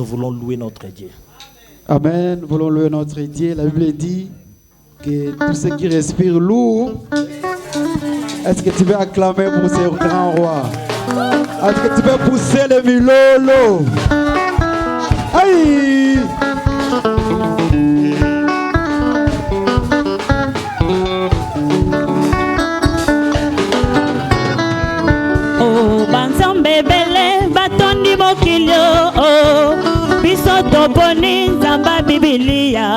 voulons louer notre Dieu. Amen. Nous voulons louer notre Dieu. La Bible dit que tout ce qui respire loue. Est-ce que tu veux acclamer pour ce grand roi? Est-ce que tu veux pousser le milolo? Aïe! Oh, banzambe bele, batondi mokilio, oh, biso toponi nzamba Biblia,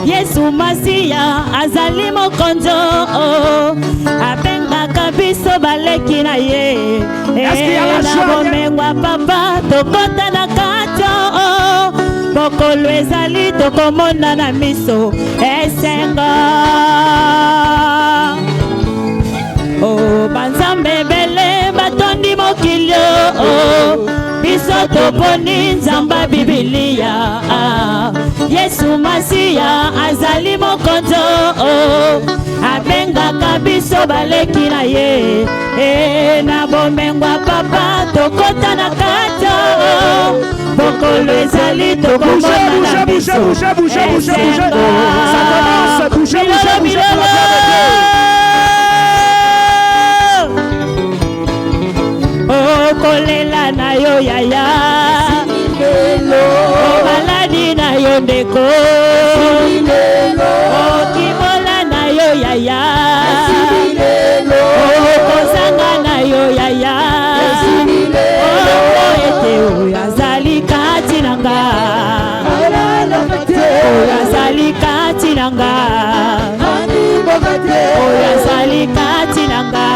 Yesu Masiya azali mokonzo, oh, abengaka biso baleki na ye, na bomengwa papa tokota na kato, oh, bokolo ezali tokomona na miso esenga. Oh, banzambe bele batondi mokilio, oh, biso toponi nzamba Biblia, Yesu Masiya azali mokonzo, oh, abengaka biso baleki na ye, na bomengwa papa tokota na kato, oh, bokolo ezali tokomona na biso esenga. Oh, kolela na yo yaya, oh, maladi na yo ndeko, oh, kimola na yo yaya, oh, kozanga na yo yaya, oh, ete oyo azali kati nanga, oyo azali kati nanga, oyo azali kati nanga.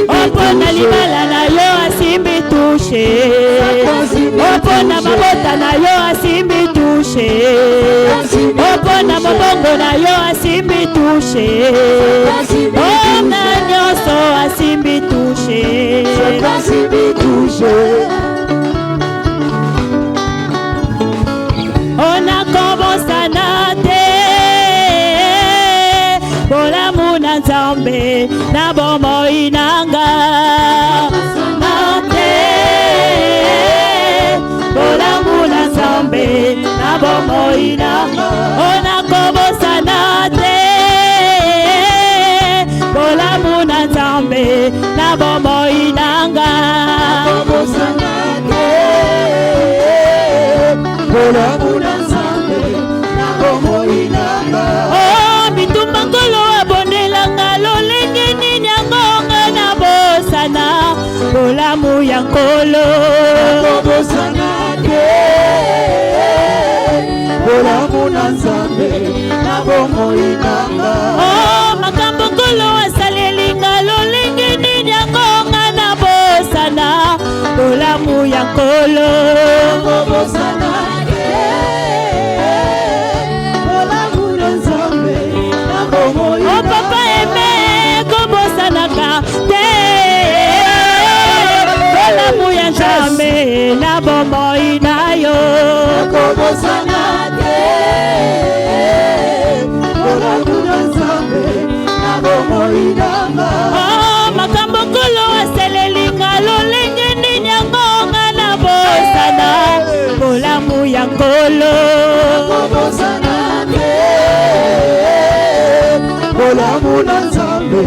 Opona libala na yo asimbi touche, opona mabota na yo asimbi touche, opona mabongo na yo asimbi touche, ona nyoso asimbi touche. Ona kobosana te, bolamu na Nzambe na bomoi nanga nate, bolamu na Nzambe na bomoi nanga. Ona kobosana te, bolamu na Nzambe na bomoi nanga, bolamu na Nzambe na bomoi nanga. Oh, bitumba ngolo abondelanga lolenge nini yangonga na bosana, bolamu ya nkolo bosana te, bolamu na Nzambe na bomoi nanga. Oh, makambo ngolo asalelinga lolenge nini yangonga na bosana, bolamu ya nkolo bosana te, bolamu na Nzambe na bomoi. Oh, papa eme kobosanaka te, bolamu ya Nzambe na bomoi na yo kobosana te, bolamu na Nzambe na bomoi nanga. Oh, makambo kolo aselelinga lolenge nini yangonga na bosana, bolamu ya nkolo kobosana te, bolamu na Nzambe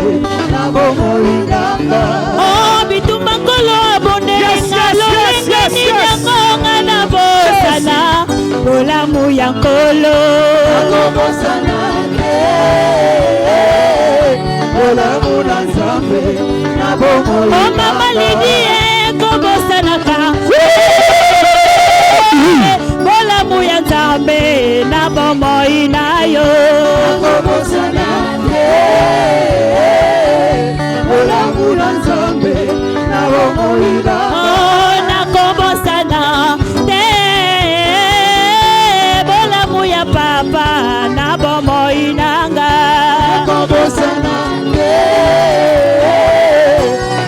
na bomoi nanga. Oh, bitumba nkolo abondelenga lolenge nini yangonga na bosana, bolamu ya nkolo kobosana te, bolamu na Nzambe na bomoi nanga. Oh, mama Lidie kobosanaka, bolamu ya Nzambe na bomoi na yo kobosana te, bolamu na Nzambe na bomoi nanga. Oh, nakobosana te, bolamu ya papa na bomoi nanga kobosana te,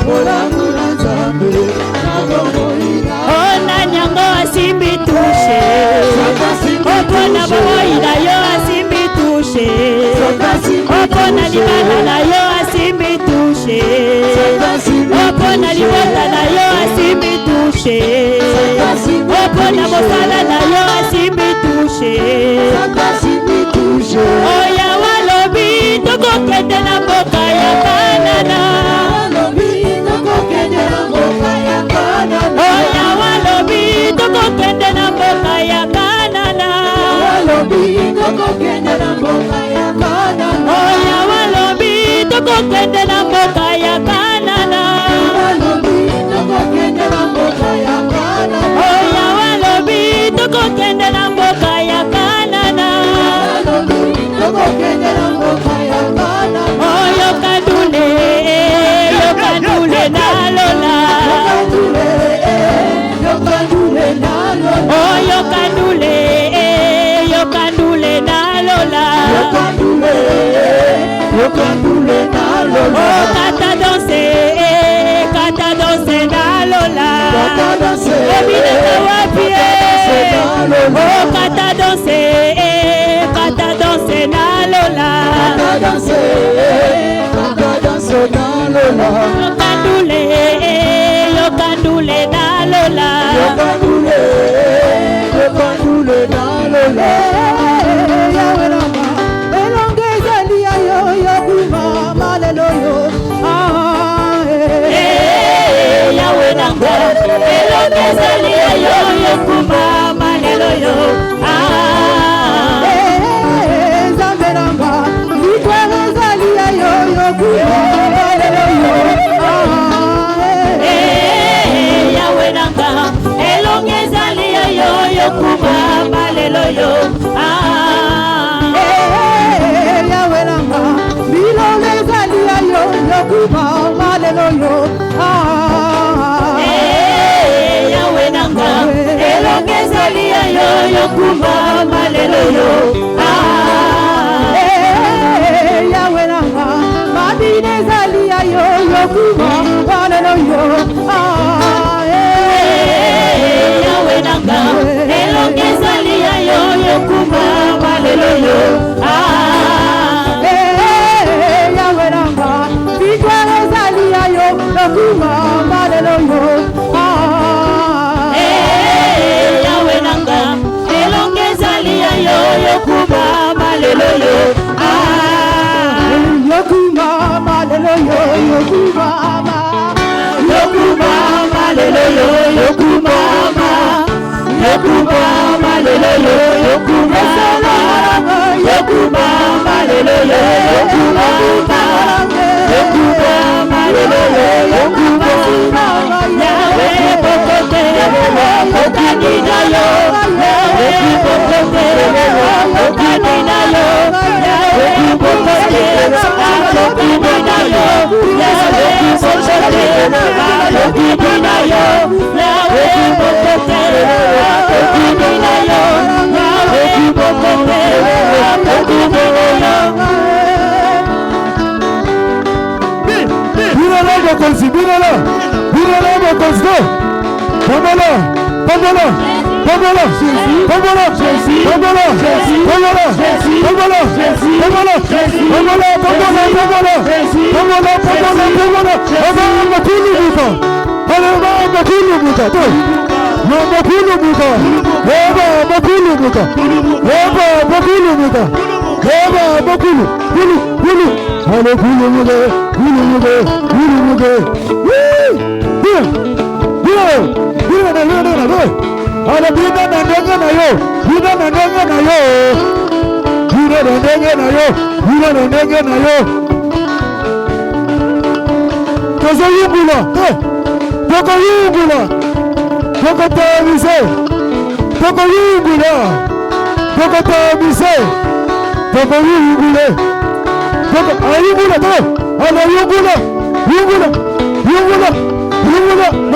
bolamu na Nzambe na bomoi nanga. Oh, na nyango asimbi touche, opona bomoi na yo asimbi touche, opona libala na yo tokokende na mboka ya Kanana. Oya walobi tokokende na mboka ya Kanana. Walobi tokokende na mboka ya Kanana. Oya walobi tokokende na mboka ya Kanana. Walobi tokokende na mboka ya Kanana. Oyo kandule na lola. Yo kandule na lola. Oyo kandule na lola. Yo kandule na lola. Oh kata danse na lola. Ebile kawapie. Oh kata danse na lola. Yo kandule na lola. Yo kandule na lola. Yawe rama elongeza lia yo kuma malelo yo. Yawe rama elongeza lia yo kuma malelo yo. Zambe rama vikweza lia yo kuma malelo yo. Yawe rama elongeza lia yo kuma malelo yo. Yawe rama elongeza lia yo kuma malelo yo. Yawe rama elongeza lia yo kuma malelo yo. Yawe rama mabineza lia yo kuma malelo yo. Yawe rama elongeza lia yo kuma malelo yo. Yawe rama vikweza lia yo kuma malelo yo. Yawe rama elongeza lia yo kuma malelo yo. Kuma malelo yo kuma malelo yo kuma malelo yo kuma malelo yo Yawe popote okadina yo. Yawe popote okadina yo. Yawe popote okadina yo. Yawe popote okadina yo. Yawe popote okadina yo. Yawe popote okadina yo. Binala, Mokonsko, Pamela, Pamela, Pamela, Pamela, Pamela, Pamela, Pamela, Pamela, Pamela, Pamela, Pamela,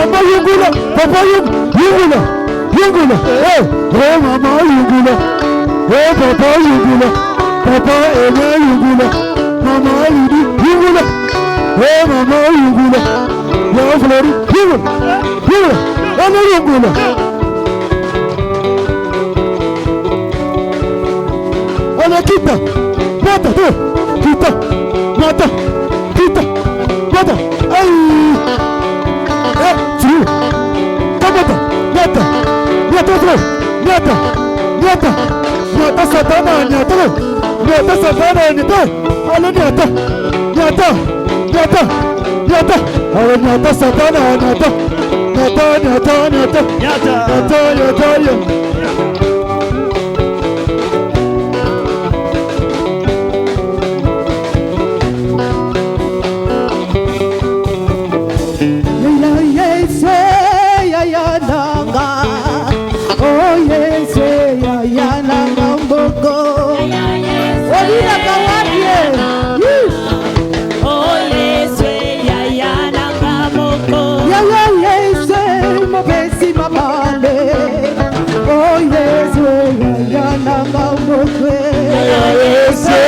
Yesu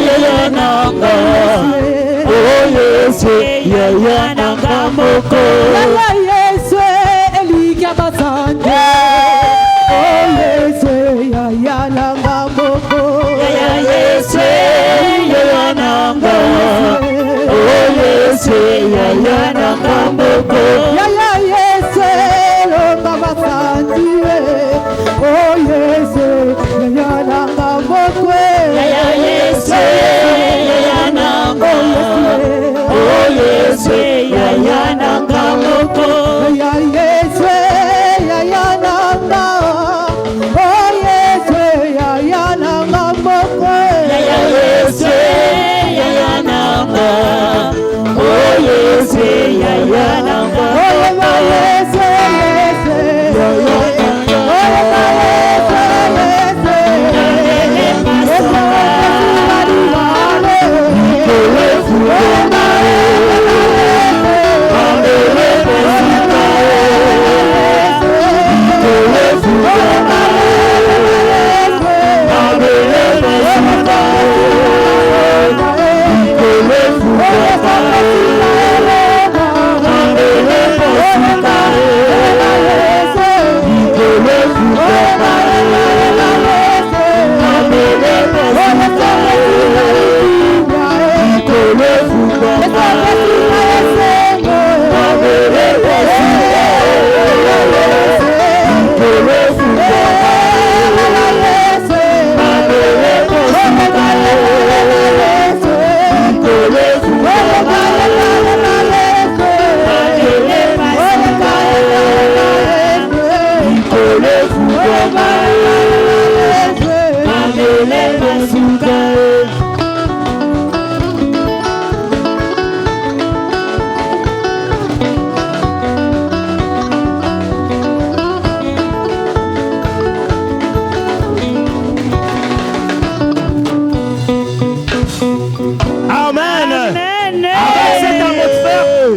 yaya nanga. Oh Yesu yaya nanga moko. Yaya Yesu elika basanje. Oh Yesu yaya nanga moko. Yaya Yesu yaya nanga. Oh Yesu yaya nanga moko. Yaya Yesu elika basanje. Oh Yesu yaya nanga moko. Yaya Yesu yaya nanga. Oh Yesu yaya nanga moko. Yaya Yesu yaya nanga. Oh Yesu yaya nanga moko. Yaya Yesu yaya nanga. Oh Yesu yaya nanga moko.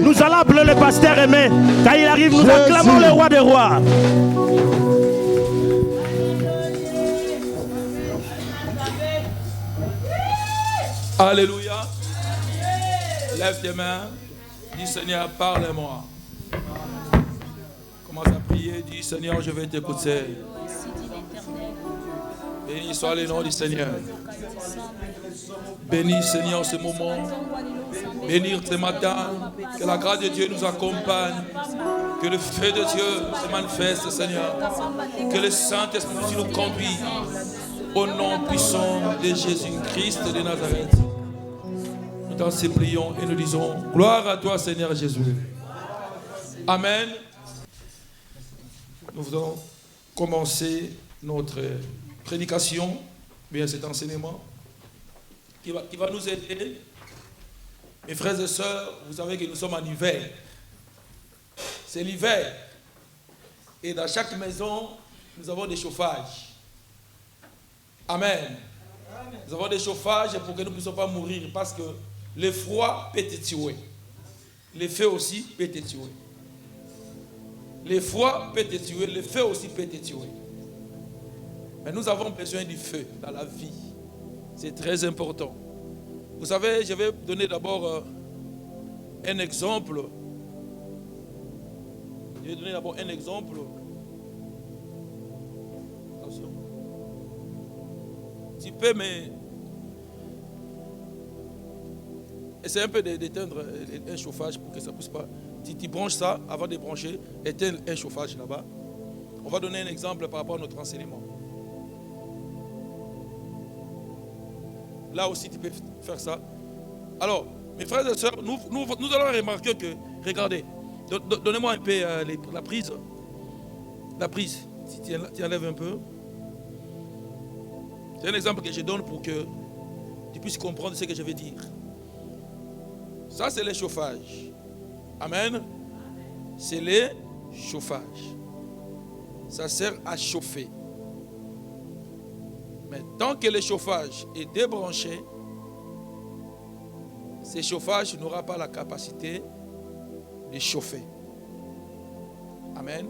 Nous allons appeler le pasteur Aimé. Quand il arrive, nous acclamons le roi des rois. Alléluia. Lève tes mains. Dis Seigneur, parle-moi. Commence à prier. Dis Seigneur, je vais t'écouter. Béni soit le nom du Seigneur. Bénis Seigneur ce moment. Bénir ce matin. Que la grâce de Dieu nous accompagne. Que le feu de Dieu se manifeste, Seigneur. Que le Saint-Esprit nous conduise. Au nom puissant de Jésus-Christ de Nazareth. Nous t'en supplions et nous disons gloire à toi, Seigneur Jésus. Amen. Nous allons commencer notre prédication, bien cet enseignement qui va nous aider. Mes frères et sœurs, vous savez que nous sommes en hiver. C'est l'hiver. Et dans chaque maison, nous avons des chauffages. Amen. Nous avons des chauffages pour que nous ne puissions pas mourir parce que le froid peut te tuer. Le feu aussi peut te tuer. Le froid peut te tuer, le feu aussi peut te tuer. Mais nous avons besoin du feu dans la vie. C'est très important. Vous savez, je vais donner d'abord un exemple. Je vais donner d'abord un exemple. Attention. Tu peux essayer un peu d'éteindre un chauffage pour que ça ne pousse pas. Tu branches ça avant de brancher, éteindre un chauffage là-bas. On va donner un exemple par rapport à notre enseignement. Là aussi, tu peux faire ça. Alors, mes frères et sœurs, nous allons remarquer que, regardez, donnez-moi un peu la prise. La prise, si tu enlèves un peu. C'est un exemple que je donne pour que tu puisses comprendre ce que je veux dire. Ça, c'est le chauffage. Amen. C'est le chauffage. Ça sert à chauffer. Mais tant que le chauffage est débranché, ce chauffage n'aura pas la capacité de chauffer. Amen.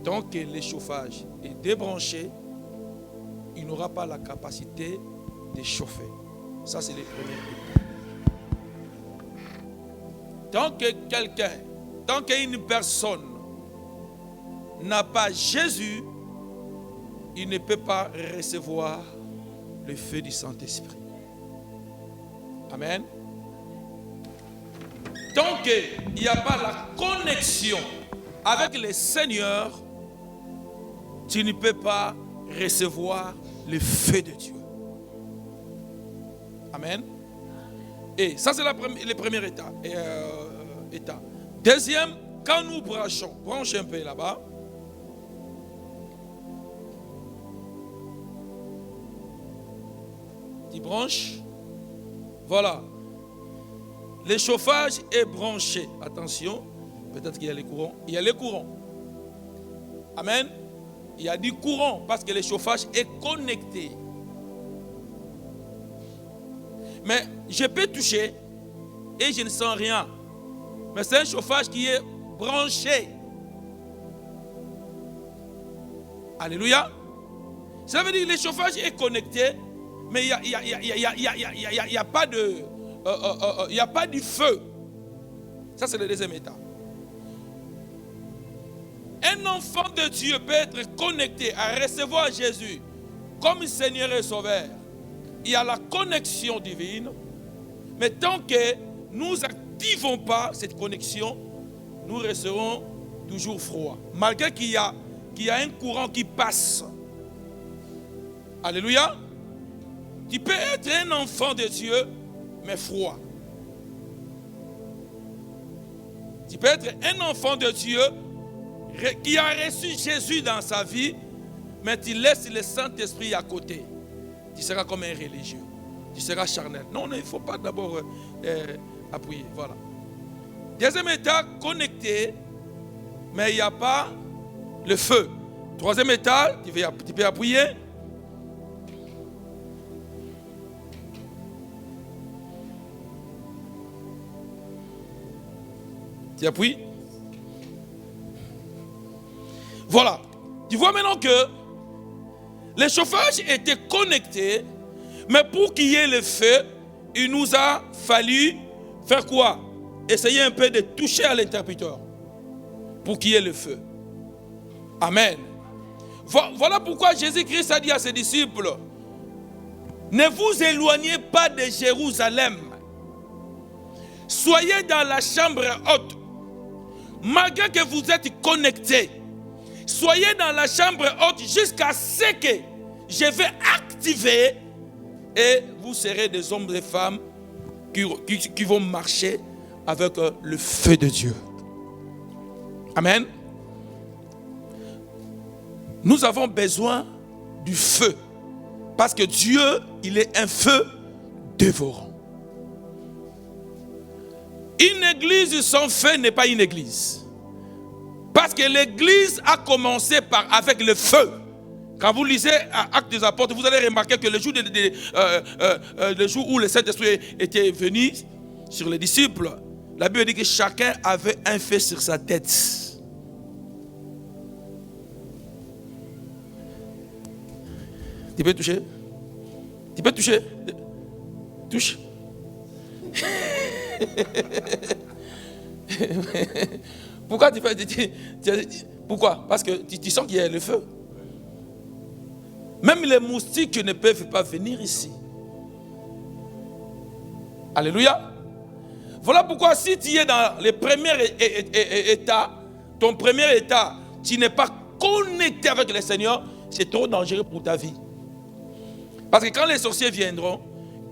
Tant que le chauffage est débranché, il n'aura pas la capacité de chauffer. Ça, c'est les premiers. Tant qu'une personne n'a pas Jésus, il ne peut pas recevoir le feu du Saint-Esprit. Amen. Tant qu'il n'y a pas la connexion avec le Seigneur, tu ne peux pas recevoir le feu de Dieu. Amen. Et ça, c'est le premier état. Deuxième, quand nous branchons, branche un peu là-bas. Tu branches. Voilà. Le chauffage est branché. Attention, peut-être qu'il y a les courants. Il y a les courants. Amen. Il y a du courant parce que le chauffage est connecté. Mais je peux toucher et je ne sens rien. Mais c'est un chauffage qui est branché. Alléluia. Ça veut dire que le chauffage est connecté, mais il n'y a pas de... il n'y a pas du feu. Ça, c'est le deuxième état. Un enfant de Dieu peut être connecté à recevoir Jésus comme Seigneur et Sauveur. Il y a la connexion divine, mais tant que nous n'activons pas cette connexion, nous resterons toujours froids. Malgré qu'il y a un courant qui passe. Alléluia. Tu peux être un enfant de Dieu, mais froid. Tu peux être un enfant de Dieu qui a reçu Jésus dans sa vie, mais tu laisses le Saint-Esprit à côté. Tu seras comme un religieux. Tu seras charnel. Non, il ne faut pas d'abord appuyer. Voilà. Deuxième état, connecté, mais il n'y a pas le feu. Troisième état, tu peux appuyer. Tu appuies. Voilà. Tu vois maintenant que le chauffage était connecté, mais pour qu'il y ait le feu, il nous a fallu faire quoi? Essayer un peu de toucher à l'interrupteur pour qu'il y ait le feu. Amen. Voilà pourquoi Jésus-Christ a dit à ses disciples, ne vous éloignez pas de Jérusalem. Soyez dans la chambre haute. Malgré que vous êtes connectés, soyez dans la chambre haute jusqu'à ce que je vais activer et vous serez des hommes et des femmes qui vont marcher avec le feu de Dieu. Amen. Nous avons besoin du feu parce que Dieu, il est un feu dévorant. Une église sans feu n'est pas une église. Parce que l'église a commencé avec le feu. Quand vous lisez Actes des Apôtres, vous allez remarquer que le jour où le Saint-Esprit était venu sur les disciples, la Bible dit que chacun avait un feu sur sa tête. Tu peux toucher? Tu peux toucher? Touche. Pourquoi tu fais? Pourquoi? Parce que tu sens qu'il y a le feu. Même les moustiques ne peuvent pas venir ici. Alléluia. Voilà pourquoi si tu es dans le premier état, ton premier état, tu n'es pas connecté avec le Seigneur, c'est trop dangereux pour ta vie. Parce que quand les sorciers viendront,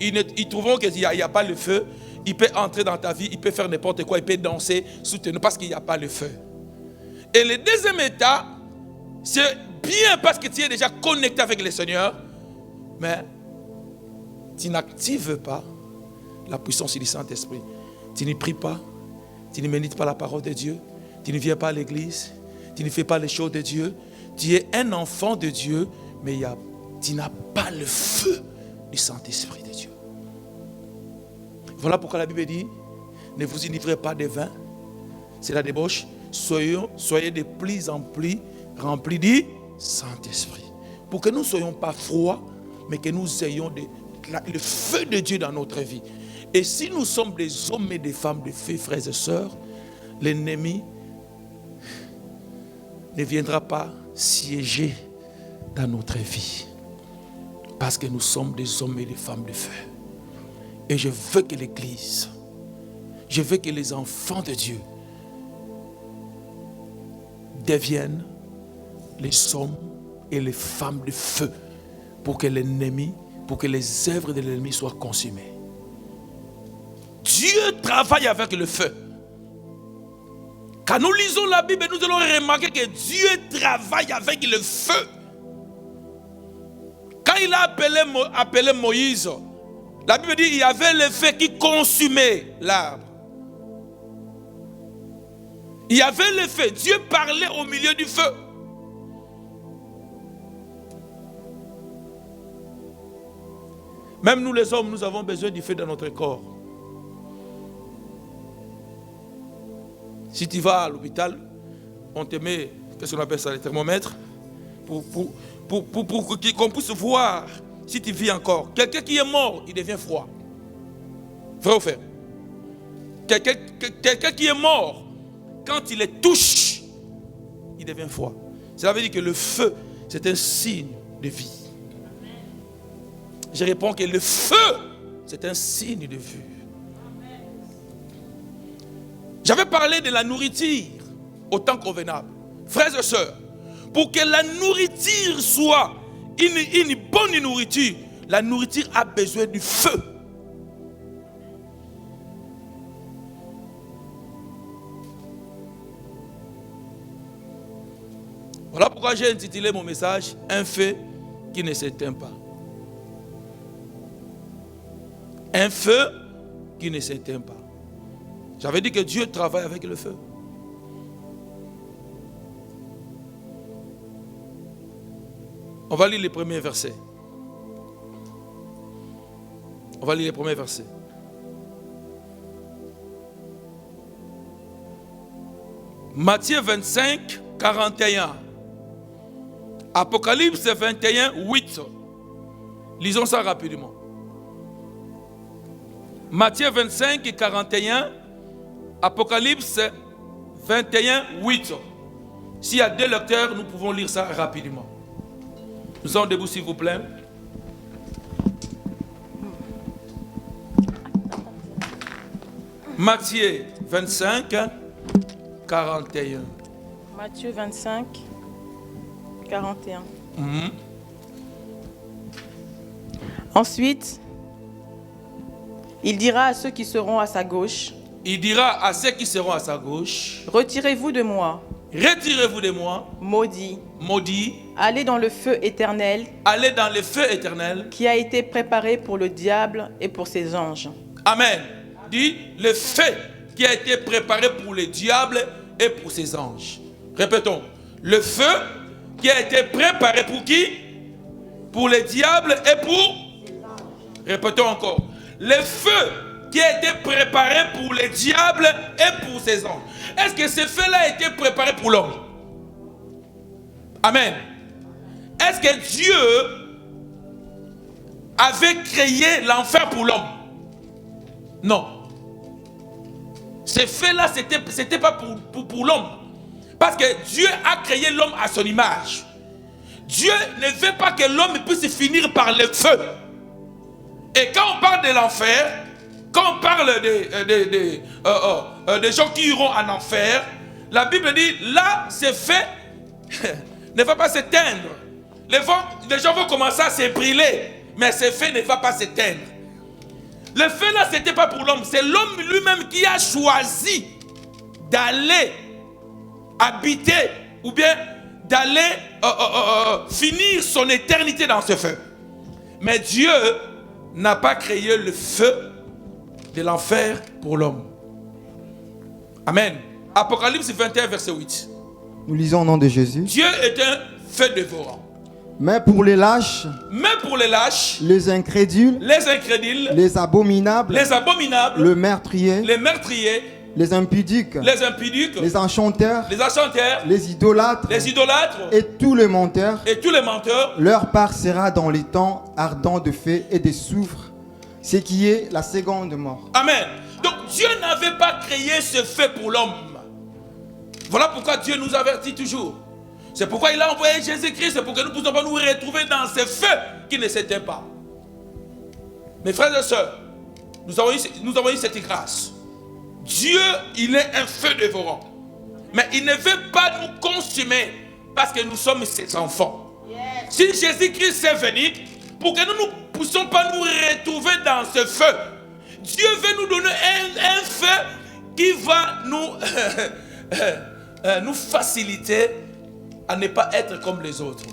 ils trouveront qu'il n'y a pas le feu. Il peut entrer dans ta vie, il peut faire n'importe quoi, il peut danser, soutenir parce qu'il n'y a pas le feu. Et le deuxième état, c'est bien parce que tu es déjà connecté avec le Seigneur, mais tu n'actives pas la puissance du Saint-Esprit. Tu ne pries pas, tu ne médites pas la parole de Dieu, tu ne viens pas à l'église, tu ne fais pas les choses de Dieu. Tu es un enfant de Dieu, mais tu n'as pas le feu du Saint-Esprit de Dieu. Voilà pourquoi la Bible dit, ne vous enivrez pas de vin, c'est la débauche, soyez de plus en plus remplis du Saint-Esprit. pour que nous ne soyons pas froids, mais que nous ayons le feu de Dieu dans notre vie. Et si nous sommes des hommes et des femmes de feu, frères et sœurs, l'ennemi ne viendra pas siéger dans notre vie. Parce que nous sommes des hommes et des femmes de feu. Et je veux que l'Église, je veux que les enfants de Dieu deviennent les hommes et les femmes de feu pour que l'ennemi, pour que les œuvres de l'ennemi soient consumées. Dieu travaille avec le feu. Quand nous lisons la Bible, nous allons remarquer que Dieu travaille avec le feu. Quand il a appelé Moïse, la Bible dit qu'il y avait le feu qui consumait l'arbre. Il y avait le feu. Dieu parlait au milieu du feu. Même nous les hommes, nous avons besoin du feu dans notre corps. Si tu vas à l'hôpital, on te met, qu'est-ce qu'on appelle ça, le thermomètre, pour qu'on puisse voir si tu vis encore. Quelqu'un qui est mort, il devient froid. Vrai ou fait? Quelqu'un qui est mort, quand il les touche, il devient froid. Cela veut dire que le feu, c'est un signe de vie. Je réponds que le feu, c'est un signe de vie. J'avais parlé de la nourriture au temps convenable. Frères et sœurs, pour que la nourriture soit une bonne nourriture, la nourriture a besoin du feu. Voilà pourquoi j'ai intitulé mon message « Un feu qui ne s'éteint pas ». Un feu qui ne s'éteint pas. J'avais dit que Dieu travaille avec le feu. On va lire les premiers versets. On va lire les premiers versets. Matthieu 25, 41. Apocalypse 21, 8. Lisons ça rapidement. Matthieu 25, 41. Apocalypse 21, 8. S'il y a 2 lecteurs, nous pouvons lire ça rapidement. Nous sommes debout, s'il vous plaît. Matthieu 25, 41. Matthieu 25, 41. Ensuite, il dira à ceux qui seront à sa gauche, il dira à ceux qui seront à sa gauche, retirez-vous de moi, retirez-vous de moi, maudits, maudits, allez dans le feu éternel, allez dans le feu éternel, qui a été préparé pour le diable et pour ses anges. Amen. Dit le feu qui a été préparé pour le diable et pour ses anges. Répétons. Le feu qui a été préparé pour qui? Pour le diable et pour... Répétons encore. Le feu qui a été préparé pour le diable et pour ses anges. Est-ce que ce feu-là a été préparé pour l'homme? Amen. Est-ce que Dieu avait créé l'enfer pour l'homme? Non. Ce feu-là, c'était pas pour l'homme. Parce que Dieu a créé l'homme à son image. Dieu ne veut pas que l'homme puisse finir par le feu. Et quand on parle de l'enfer, quand on parle des gens qui iront en enfer, la Bible dit, là, ce feu ne va pas s'éteindre. Les gens vont commencer à se brûler, mais ce feu ne va pas s'éteindre. Le feu là, ce n'était pas pour l'homme, c'est l'homme lui-même qui a choisi d'aller habiter ou bien d'aller finir son éternité dans ce feu. Mais Dieu n'a pas créé le feu de l'enfer pour l'homme. Amen. Apocalypse 21, verset 8. Nous lisons au nom de Jésus. Dieu est un feu dévorant. Mais pour les lâches, les incrédules, les les abominables, les le meurtrier, les impudiques, les enchanteurs, les idolâtres et tous les menteurs, leur part sera dans les temps ardents de feu et de soufre, ce qui est la seconde mort. Amen. Donc Dieu n'avait pas créé ce feu pour l'homme. Voilà pourquoi Dieu nous avertit toujours. C'est pourquoi il a envoyé Jésus-Christ, c'est pour que nous ne puissions pas nous retrouver dans ce feu qui ne s'éteint pas. Mes frères et sœurs, nous avons eu cette grâce. Dieu, il est un feu dévorant. Mais il ne veut pas nous consumer parce que nous sommes ses enfants. Si Jésus-Christ est venu, pour que nous ne puissions pas nous retrouver dans ce feu, Dieu veut nous donner un feu qui va nous faciliter à ne pas être comme les autres.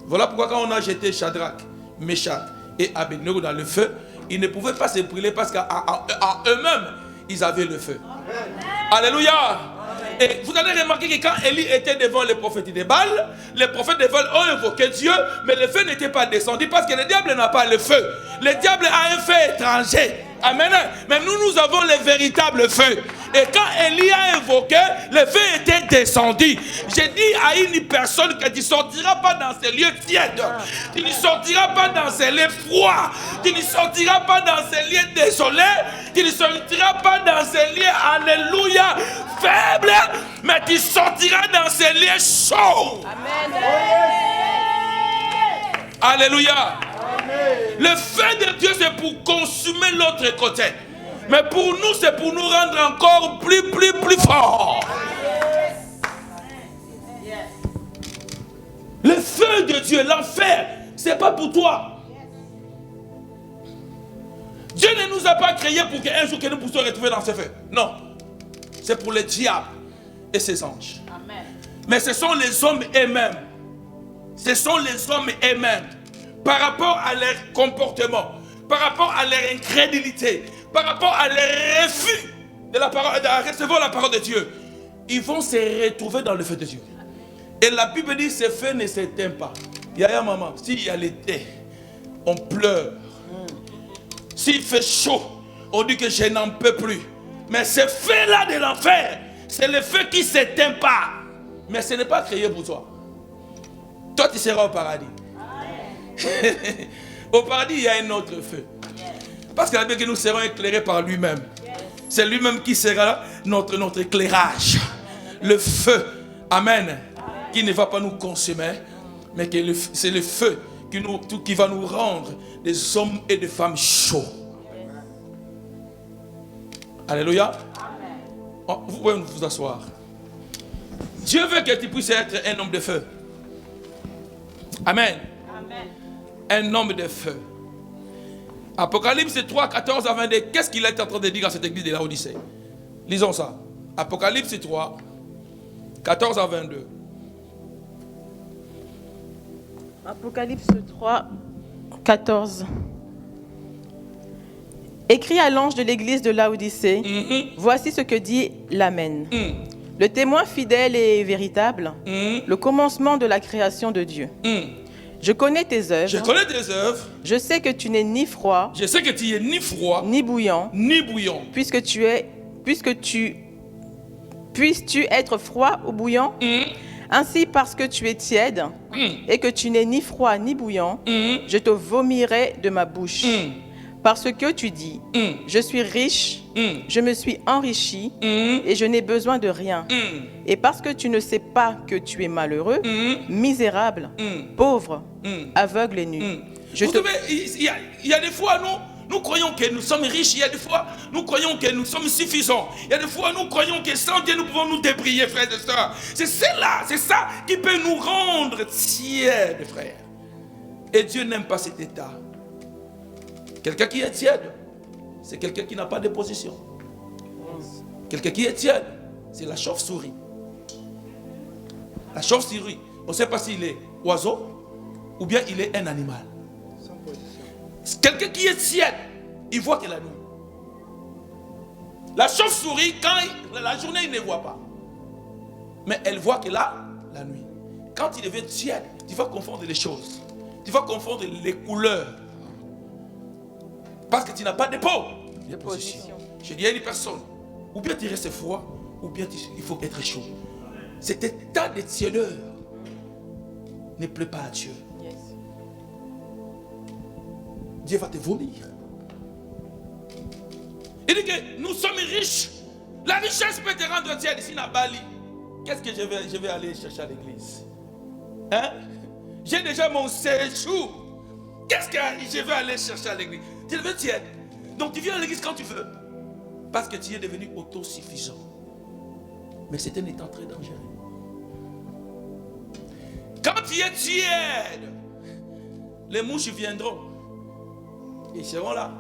Voilà pourquoi quand on a jeté Shadrach, Meshach et Abednego dans le feu, ils ne pouvaient pas se brûler parce qu'en eux-mêmes, ils avaient le feu. Alléluia. Et vous allez remarquer que quand Élie était devant les prophètes de Baal, les prophètes de Baal ont invoqué Dieu, mais le feu n'était pas descendu parce que le diable n'a pas le feu. Le diable a un feu étranger. Amen. Mais nous avons le véritable feu. Et quand Élie a invoqué, le feu était descendu. J'ai dit à une personne que tu ne sortiras pas dans ces lieux tièdes. Tu ne sortiras pas dans ces lieux froids. Tu ne sortiras pas dans ces lieux désolés. Tu ne sortiras pas dans ces lieux, alléluia, faibles. Mais tu sortiras dans ces lieux chauds. Amen. Alléluia. Le feu de Dieu, c'est pour consumer l'autre côté. Mais pour nous, c'est pour nous rendre encore plus forts. Le feu de Dieu, l'enfer, c'est pas pour toi. Dieu ne nous a pas créés pour qu'un jour que nous puissions retrouver dans ce feu. Non. C'est pour le diable et ses anges. Amen. Mais ce sont les hommes eux-mêmes. Ce sont les hommes eux-mêmes. Par rapport à leur comportement, par rapport à leur incrédulité, par rapport à leur refus de recevoir la parole de Dieu, ils vont se retrouver dans le feu de Dieu. Et la Bible dit, ce feu ne s'éteint pas. Yaya maman, s'il y a l'été, on pleure. S'il fait chaud, on dit que je n'en peux plus. Mais ce feu-là de l'enfer, c'est le feu qui ne s'éteint pas. Mais ce n'est pas créé pour toi. Toi, tu seras au paradis. Au paradis, il y a un autre feu. Parce que la Bible dit que nous serons éclairés par lui-même. C'est lui-même qui sera notre éclairage. Le feu, amen, qui ne va pas nous consumer, mais c'est le feu qui va nous rendre des hommes et des femmes chauds. Alléluia. Vous pouvez vous asseoir. Dieu veut que tu puisses être un homme de feu. Amen. Un homme de feu. Apocalypse 3, 14 à 22. Qu'est-ce qu'il est en train de dire à cette église de la Odyssée? Lisons ça. Apocalypse 3, 14 à 22. Apocalypse 3, 14. Écrit à l'ange de l'église de Laodicée, voici ce que dit l'Amen. Le témoin fidèle et véritable, le commencement de la création de Dieu. Je connais tes œuvres. Je sais que tu n'es ni froid. Ni bouillant. Puisses-tu être froid ou bouillant? Ainsi, parce que tu es tiède et que tu n'es ni froid ni bouillant, je te vomirai de ma bouche. Parce que tu dis, je suis riche, je me suis enrichi et je n'ai besoin de rien. Et parce que tu ne sais pas que tu es malheureux, misérable, pauvre, aveugle et nu. Vous savez, il y a des fois, nous croyons que nous sommes riches. Il y a des fois, nous croyons que nous sommes suffisants. Il y a des fois, nous croyons que sans Dieu, nous pouvons nous débrouiller, frères et sœurs. C'est ça qui peut nous rendre tièdes, frères. Et Dieu n'aime pas cet état. Quelqu'un qui est tiède, c'est quelqu'un qui n'a pas de position. Quelqu'un qui est tiède, c'est la chauve-souris. La chauve-souris, on ne sait pas s'il est oiseau ou bien il est un animal. Quelqu'un qui est tiède, il voit que la nuit. La chauve-souris, quand la journée, il ne voit pas. Mais elle voit que la nuit. Quand il devient tiède, tu vas confondre les choses. Tu vas confondre les couleurs. Parce que tu n'as pas de position. Je dis à une personne, Ou bien tu restes froid, ou bien il faut être chaud. Cet état de tiédeur ne plaît pas à Dieu. Yes. Dieu va te vomir. Il dit que nous sommes riches. La richesse peut te rendre tiède. Ici, à Bali, qu'est-ce que je vais aller chercher à l'église? Hein? J'ai déjà mon séjour. Qu'est-ce que je vais aller chercher à l'église? Tu deviens tiède. Donc tu viens à l'église quand tu veux. Parce que tu es devenu autosuffisant. Mais c'est un état très dangereux. Quand tu es tiède, les mouches viendront. Ils seront là.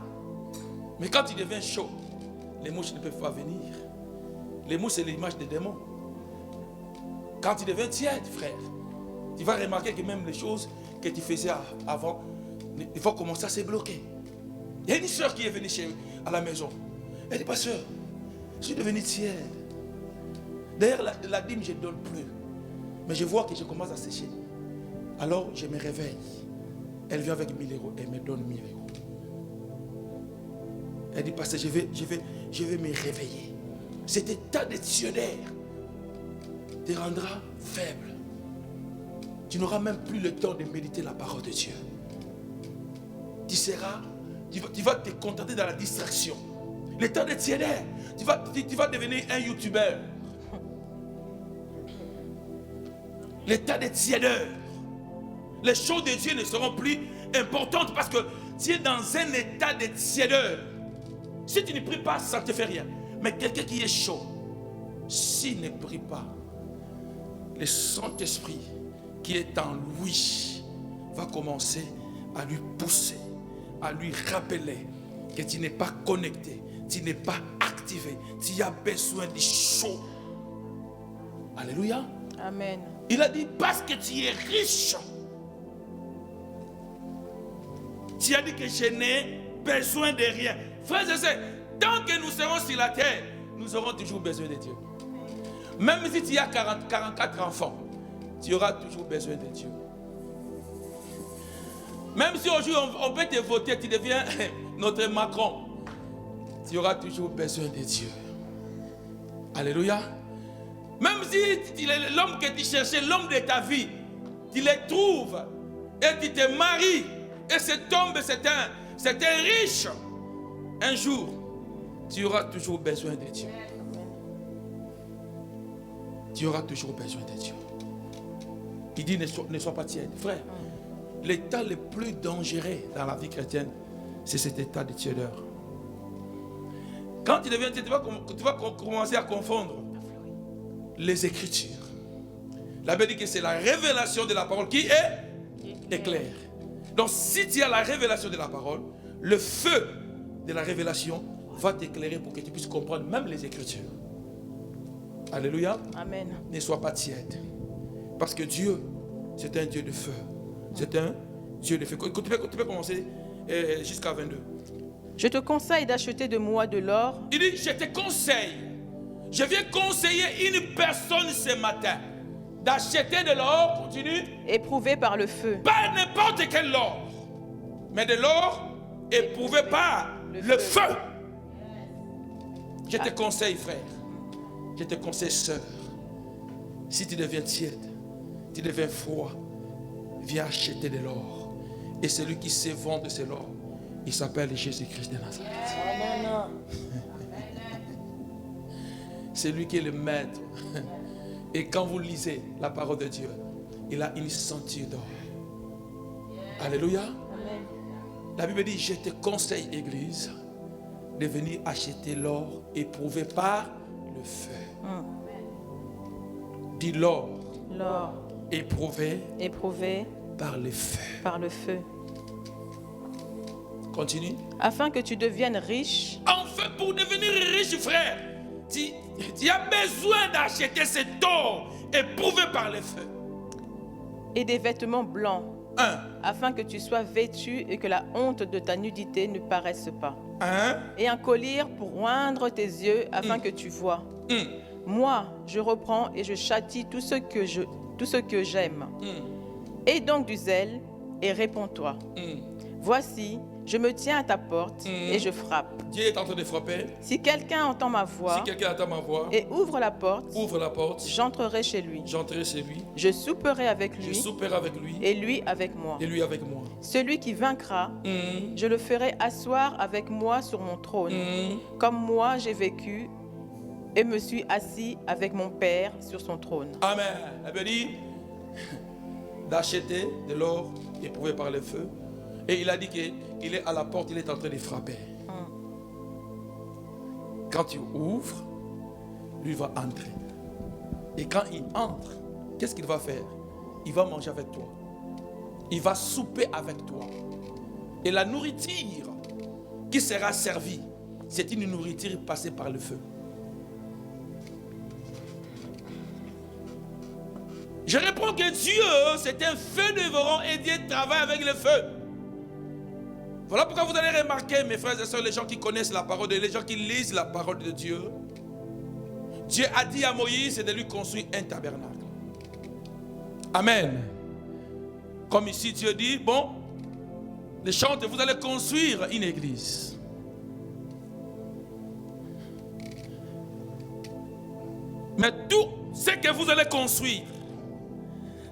Mais quand tu deviens chaud, les mouches ne peuvent pas venir. Les mouches, c'est l'image des démons. Quand tu deviens tiède, frère, tu vas remarquer que même les choses que tu faisais avant, il faut commencer à se bloquer. Il y a une soeur qui est venue à la maison. Elle dit, pasteur, je suis devenu tiède. D'ailleurs, la dîme, je ne donne plus. Mais je vois que je commence à sécher. Alors, je me réveille. Elle vient avec 1000 euros et me donne 1000 euros. Elle dit, pasteur, je vais me réveiller. Cet état de tiédeur te rendra faible. Tu n'auras même plus le temps de méditer la parole de Dieu. Tu vas te contenter dans la distraction. L'état de tiédeur, tu vas devenir un youtubeur. L'état de tiédeur. Les choses de Dieu ne seront plus importantes parce que tu es dans un état de tiédeur. Si tu ne pries pas, ça ne te fait rien. Mais quelqu'un qui est chaud, s'il ne prie pas, le Saint-Esprit qui est en lui va commencer à lui pousser, à lui rappeler que tu n'es pas connecté, tu n'es pas activé, tu as besoin de chaud. Alléluia. Amen. Il a dit parce que tu es riche. Tu as dit que je n'ai besoin de rien. Frères et sœurs, tant que nous serons sur la terre, nous aurons toujours besoin de Dieu. Même si tu as 44 enfants, tu auras toujours besoin de Dieu. Même si aujourd'hui on peut te voter, tu deviens notre Macron, tu auras toujours besoin de Dieu. Alléluia. Même si l'homme que tu cherchais, l'homme de ta vie, tu le trouves et tu te maries, et cet homme, c'est un riche, un jour, tu auras toujours besoin de Dieu. Tu auras toujours besoin de Dieu. Il dit ne sois pas tiède. Frère, l'état le plus dangereux dans la vie chrétienne, c'est cet état de tiédeur. Quand tu deviens tiède, tu vas commencer à confondre les Écritures. La Bible dit que c'est la révélation de la parole qui est claire. Donc si tu as la révélation de la parole, le feu de la révélation va t'éclairer pour que tu puisses comprendre même les Écritures. Alléluia. Amen. Ne sois pas tiède. Parce que Dieu, c'est un Dieu de feu. C'est un Dieu de feu. Tu peux commencer jusqu'à 22. Je te conseille d'acheter de moi de l'or. Il dit, je te conseille. Je viens conseiller une personne ce matin d'acheter de l'or, continue. Éprouvé par le feu. Pas n'importe quel or, mais de l'or éprouvé par le feu. Je te conseille, frère. Je te conseille, sœur. Si tu deviens tiède, tu deviens froid, viens acheter de l'or. Et celui qui sait vendre de l'or, il s'appelle Jésus-Christ de Nazareth. C'est lui qui est le maître. Et quand vous lisez la parole de Dieu, il a une ceinture d'or. Alléluia. La Bible dit, je te conseille, Église, de venir acheter l'or éprouvé par le feu. Dis l'or. L'or. Éprouvé. Éprouvé. Par le feu. Par le feu. Continue. Afin que tu deviennes riche. Enfin, pour devenir riche, frère, tu as besoin d'acheter cet or éprouvé par le feu. Et des vêtements blancs. Afin que tu sois vêtu et que la honte de ta nudité ne paraisse pas. Et un collier pour oindre tes yeux afin que tu vois. Moi, je reprends et je châtie tout ce que j'aime. Et donc du zèle et réponds-toi. Voici, Je me tiens à ta porte et je frappe. Dieu est en train de frapper. Si quelqu'un entend ma voix, et ouvre la porte, j'entrerai chez lui. Je souperai avec lui, et lui avec moi. Celui qui vaincra, je le ferai asseoir avec moi sur mon trône, comme moi j'ai vécu et me suis assis avec mon Père sur son trône. Amen. Elle veut dire d'acheter de l'or éprouvé par le feu. Et il a dit qu'il est à la porte, il est en train de frapper. Quand tu ouvres, lui va entrer. Et quand il entre, qu'est-ce qu'il va faire? Il va manger avec toi. Il va souper avec toi. Et la nourriture qui sera servie, c'est une nourriture passée par le feu. Je réponds que Dieu, c'est un feu dévorant et Dieu travaille avec le feu. Voilà pourquoi vous allez remarquer, mes frères et sœurs, les gens qui connaissent la parole de Dieu, les gens qui lisent la parole de Dieu. Dieu a dit à Moïse de lui construire un tabernacle. Amen. Comme ici Dieu dit, bon, les chants, vous allez construire une église. Mais tout ce que vous allez construire,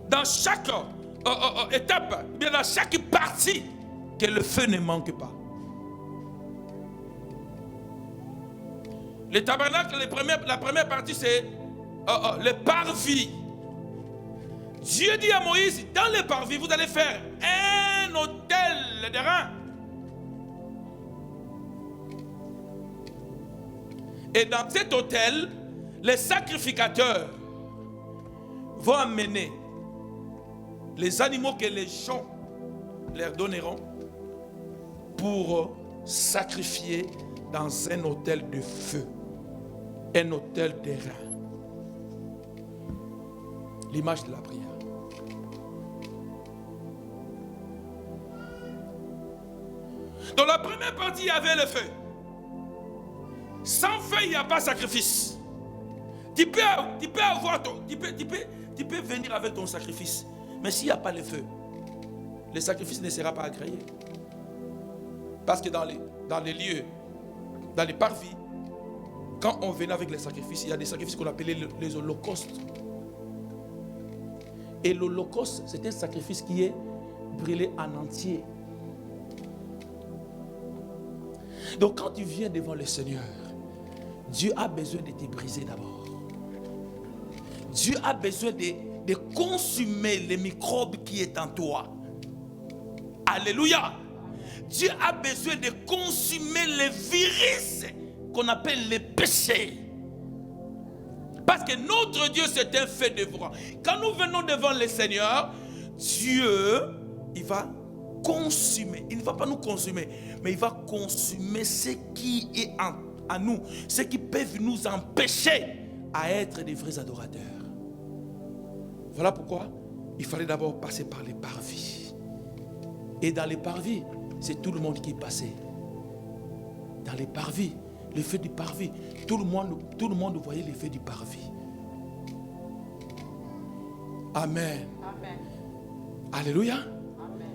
dans chaque étape, bien dans chaque partie, que le feu ne manque pas. Le tabernacle, la première partie, c'est le parvis. Dieu dit à Moïse, dans le parvis, vous allez faire un autel de rein. Et dans cet autel, les sacrificateurs vont amener les animaux que les gens leur donneront pour sacrifier dans un autel de feu, un autel de rein. L'image de la prière. Dans la première partie, il y avait le feu. Sans feu, il n'y a pas de sacrifice. Tu peux venir avec ton sacrifice. Mais s'il n'y a pas le feu, le sacrifice ne sera pas agréé. Parce que dans les lieux, dans les parvis, quand on venait avec les sacrifices, il y a des sacrifices qu'on appelait les holocaustes. Et l'holocauste, c'est un sacrifice qui est brûlé en entier. Donc quand tu viens devant le Seigneur, Dieu a besoin de te briser d'abord. Dieu a besoin de consumer les microbes qui est en toi. Alléluia. Dieu a besoin de consumer les virus qu'on appelle les péchés. Parce que notre Dieu, c'est un feu dévorant. Quand nous venons devant le Seigneur, Dieu, il va consumer. Il ne va pas nous consumer, mais il va consumer ce qui est en nous, ce qui peut nous empêcher à être des vrais adorateurs. Voilà pourquoi il fallait d'abord passer par les parvis. Et dans les parvis, c'est tout le monde qui est passé. Dans les parvis, le feu du parvis, tout le monde voyait le feu du parvis. Amen. Amen. Alléluia. Amen.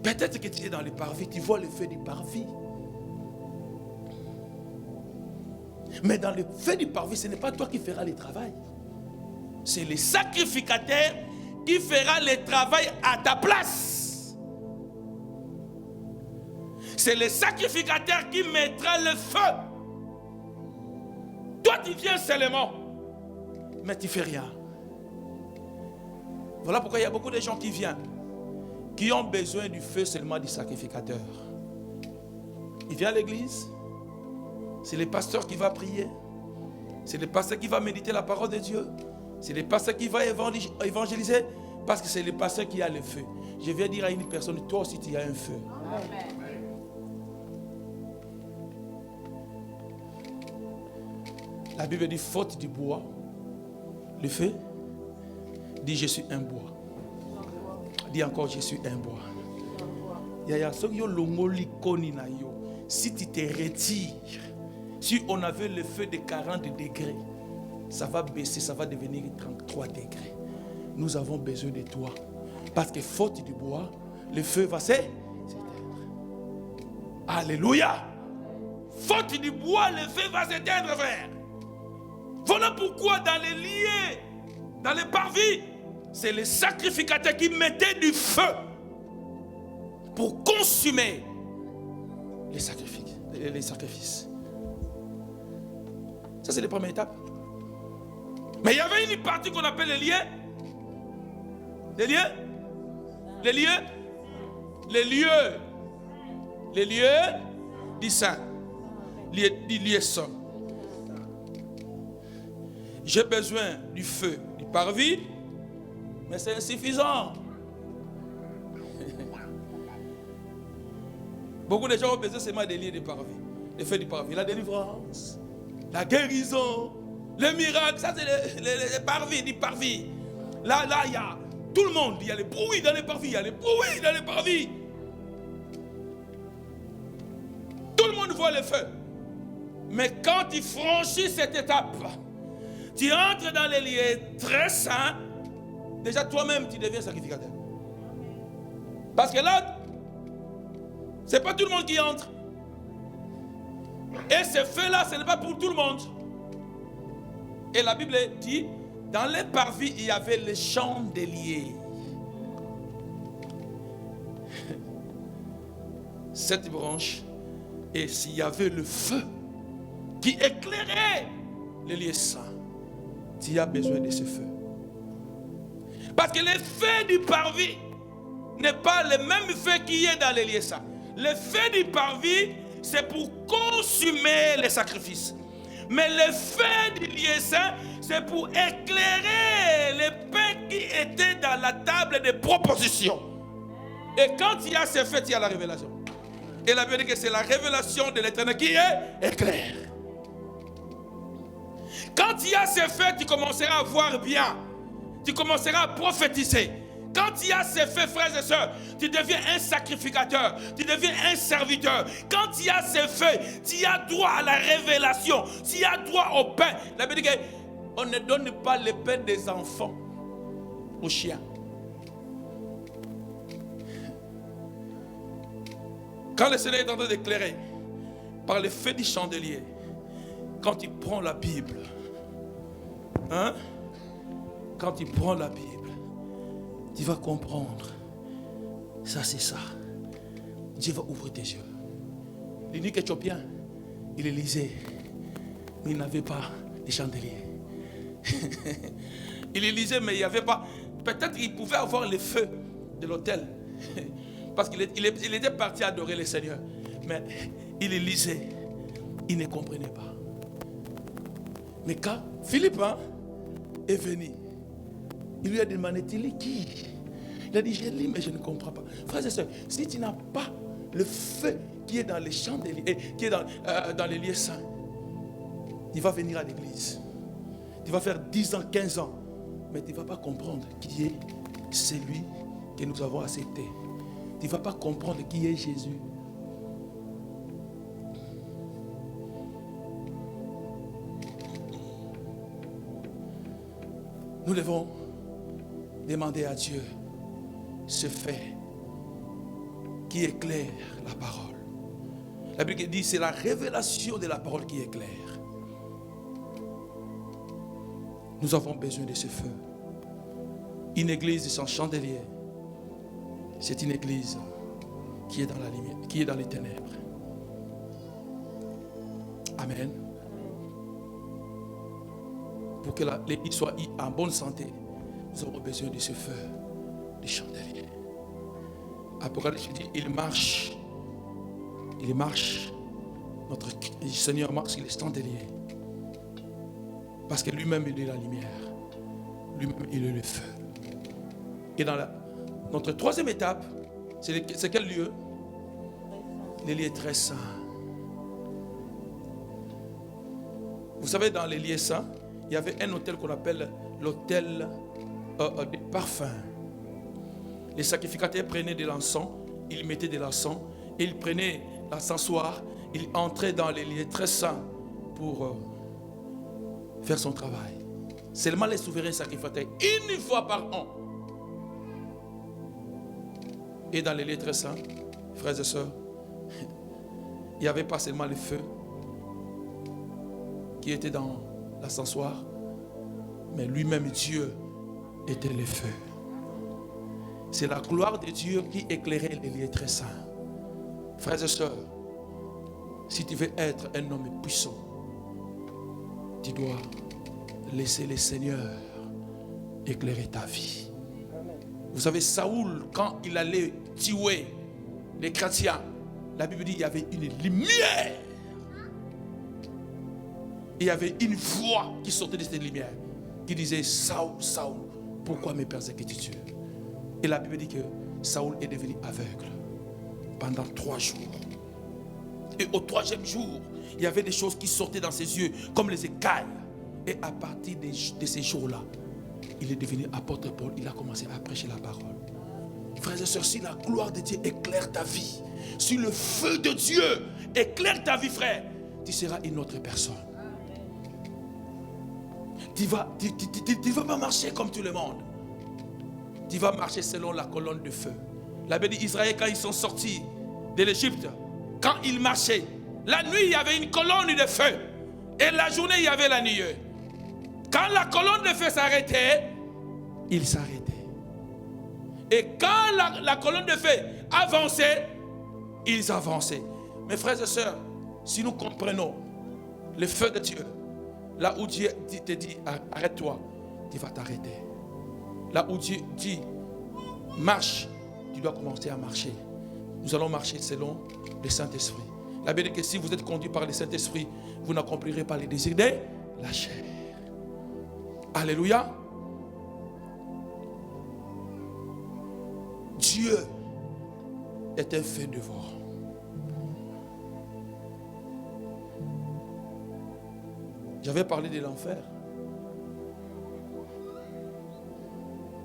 Peut-être que tu es dans les parvis, tu vois le feu du parvis. Mais dans le feu du parvis, ce n'est pas toi qui feras le travail. C'est le sacrificateur qui fera le travail à ta place. C'est le sacrificateur qui mettra le feu. Toi, tu viens seulement, mais tu ne fais rien. Voilà pourquoi il y a beaucoup de gens qui viennent, qui ont besoin du feu seulement du sacrificateur. Il vient à l'église, c'est le pasteur qui va prier, c'est le pasteur qui va méditer la parole de Dieu, c'est le pasteur qui va évangéliser, parce que c'est le pasteur qui a le feu. Je viens dire à une personne, toi aussi tu as un feu. Amen. La Bible dit faute du bois, le feu dit je suis un bois. Dis encore je suis un bois. Si tu te retires, si on avait le feu de 40 degrés, ça va baisser, ça va devenir 33 degrés. Nous avons besoin de toi. Parce que faute du bois, le feu va s'éteindre. Alléluia. Faute du bois, le feu va s'éteindre, frère. Voilà pourquoi dans les liés, dans les parvis, c'est les sacrificateurs qui mettaient du feu pour consumer les sacrifices. Ça, c'est la première étape. Mais il y avait une partie qu'on appelle les lieux. Les lieux du saint. Les lieux saints. J'ai besoin du feu du parvis, mais c'est insuffisant. Beaucoup de gens ont besoin seulement des lieux du parvis. Les feux du parvis, la délivrance, la guérison, le miracle, ça c'est les parvis, du parvis. Là, il y a tout le monde, il y a les bruits dans les parvis, Tout le monde voit le feu. Mais quand tu franchis cette étape, tu entres dans les lieux très saints, déjà toi-même tu deviens sacrificateur. Parce que là, c'est pas tout le monde qui entre. Et ce feu-là, ce n'est pas pour tout le monde. Et la Bible dit, dans les parvis, il y avait les chandeliers. 7 branches. Et s'il y avait le feu qui éclairait les lieux saints, tu as besoin de ce feu. Parce que le feu du parvis n'est pas le même feu qui est dans les lieux saints. Le feu du parvis, c'est pour consumer les sacrifices. Mais le feu du lieu saint, c'est pour éclairer les pains qui étaient dans la table de proposition. Et quand il y a ce feu, il y a la révélation. Et la Bible dit que c'est la révélation de l'Éternel qui est claire. Quand il y a ce feu, tu commenceras à voir bien. Tu commenceras à prophétiser. Quand il y a ces faits, frères et sœurs, tu deviens un sacrificateur, tu deviens un serviteur. Quand il y a ces faits, tu as droit à la révélation, tu as droit au pain. La Bible dit qu'on ne donne pas le pain des enfants aux chiens. Quand le Seigneur est en train d'éclairer par le feu du chandelier, quand tu prends la Bible, quand tu prends la Bible, tu vas comprendre. Ça, c'est ça. Dieu va ouvrir tes yeux. L'unique éthiopien, il lisait, mais il n'avait pas de chandelier. Il lisait, mais il n'y avait pas. Peut-être qu'il pouvait avoir le feu de l'autel. Parce qu'il était parti adorer le Seigneur. Mais il lisait, il ne comprenait pas. Mais quand Philippe est venu, il lui a demandé, tu lis qui? Il a dit, je lis, mais je ne comprends pas. Frères et sœurs, si tu n'as pas le feu qui est dans les chandeliers, qui est dans les lieux saints, tu vas venir à l'église. Tu vas faire 10 ans, 15 ans, mais tu ne vas pas comprendre qui est celui que nous avons accepté. Tu ne vas pas comprendre qui est Jésus. Nous devons demander à Dieu ce fait qui éclaire la parole. La Bible dit c'est la révélation de la parole qui éclaire. Nous avons besoin de ce feu. Une église sans chandelier, c'est une église qui est dans la lumière, qui est dans les ténèbres. Amen. Pour que l'église soit en bonne santé, nous avons besoin de ce feu, des chandeliers. Apocalypse dit, il marche, notre Seigneur marche sur les chandeliers. Parce que lui-même, il est la lumière. Lui-même, il est le feu. Et dans notre troisième étape, c'est quel lieu? Les lieux très saints. Vous savez, dans les lieux saints, il y avait un hôtel qu'on appelle l'hôtel des parfums. Les sacrificateurs prenaient de l'encens, ils mettaient de l'encens, et ils prenaient l'encensoir, ils entraient dans les lieux très saints pour faire son travail. Seulement les souverains sacrificateurs, une fois par an. Et dans les lieux très saints, frères et sœurs, il n'y avait pas seulement le feu qui était dans l'ascensoir, mais lui-même Dieu était le feu. C'est la gloire de Dieu qui éclairait les lieux très saints. Frères et sœurs, si tu veux être un homme puissant, tu dois laisser le Seigneur éclairer ta vie. Vous savez, Saoul, quand il allait tuer les chrétiens, la Bible dit qu'il y avait une lumière. Il y avait une voix qui sortait de cette lumière, qui disait: Saoul, Saoul, pourquoi me persécutes-tu? Et la Bible dit que Saoul est devenu aveugle pendant 3 jours. Et au 3e jour, il y avait des choses qui sortaient dans ses yeux, comme les écailles. Et à partir de ces jours-là, il est devenu apôtre Paul. Il a commencé à prêcher la parole. Frères et sœurs, si la gloire de Dieu éclaire ta vie, si le feu de Dieu éclaire ta vie, frère, tu seras une autre personne. Tu ne vas pas marcher comme tout le monde. Tu vas marcher selon la colonne de feu. La Bible dit Israël, quand ils sont sortis de l'Égypte, quand ils marchaient, la nuit il y avait une colonne de feu et la journée il y avait la nuée. Quand la colonne de feu s'arrêtait, ils s'arrêtaient. Et quand la colonne de feu avançait, ils avançaient. Mes frères et sœurs, si nous comprenons le feu de Dieu, là où Dieu te dit arrête-toi, tu vas t'arrêter. Là où Dieu dit marche, tu dois commencer à marcher. Nous allons marcher selon le Saint-Esprit. La Bible dit que si vous êtes conduit par le Saint-Esprit, vous n'accomplirez pas les désirs de la chair. Alléluia. Dieu est un feu dévorant. J'avais parlé de l'enfer.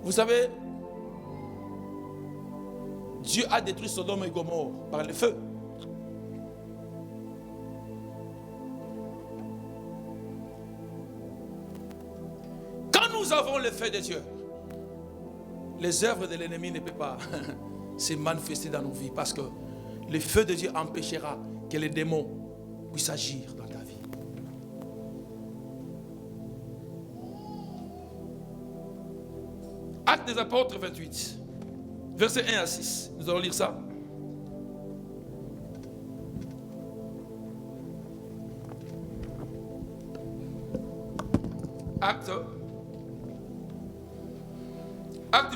Vous savez, Dieu a détruit Sodome et Gomorrhe par le feu. Quand nous avons le feu de Dieu, les œuvres de l'ennemi ne peuvent pas se manifester dans nos vies, parce que le feu de Dieu empêchera que les démons puissent agir dans ta vie. Actes des Apôtres 28, versets 1 à 6. Nous allons lire ça. Acte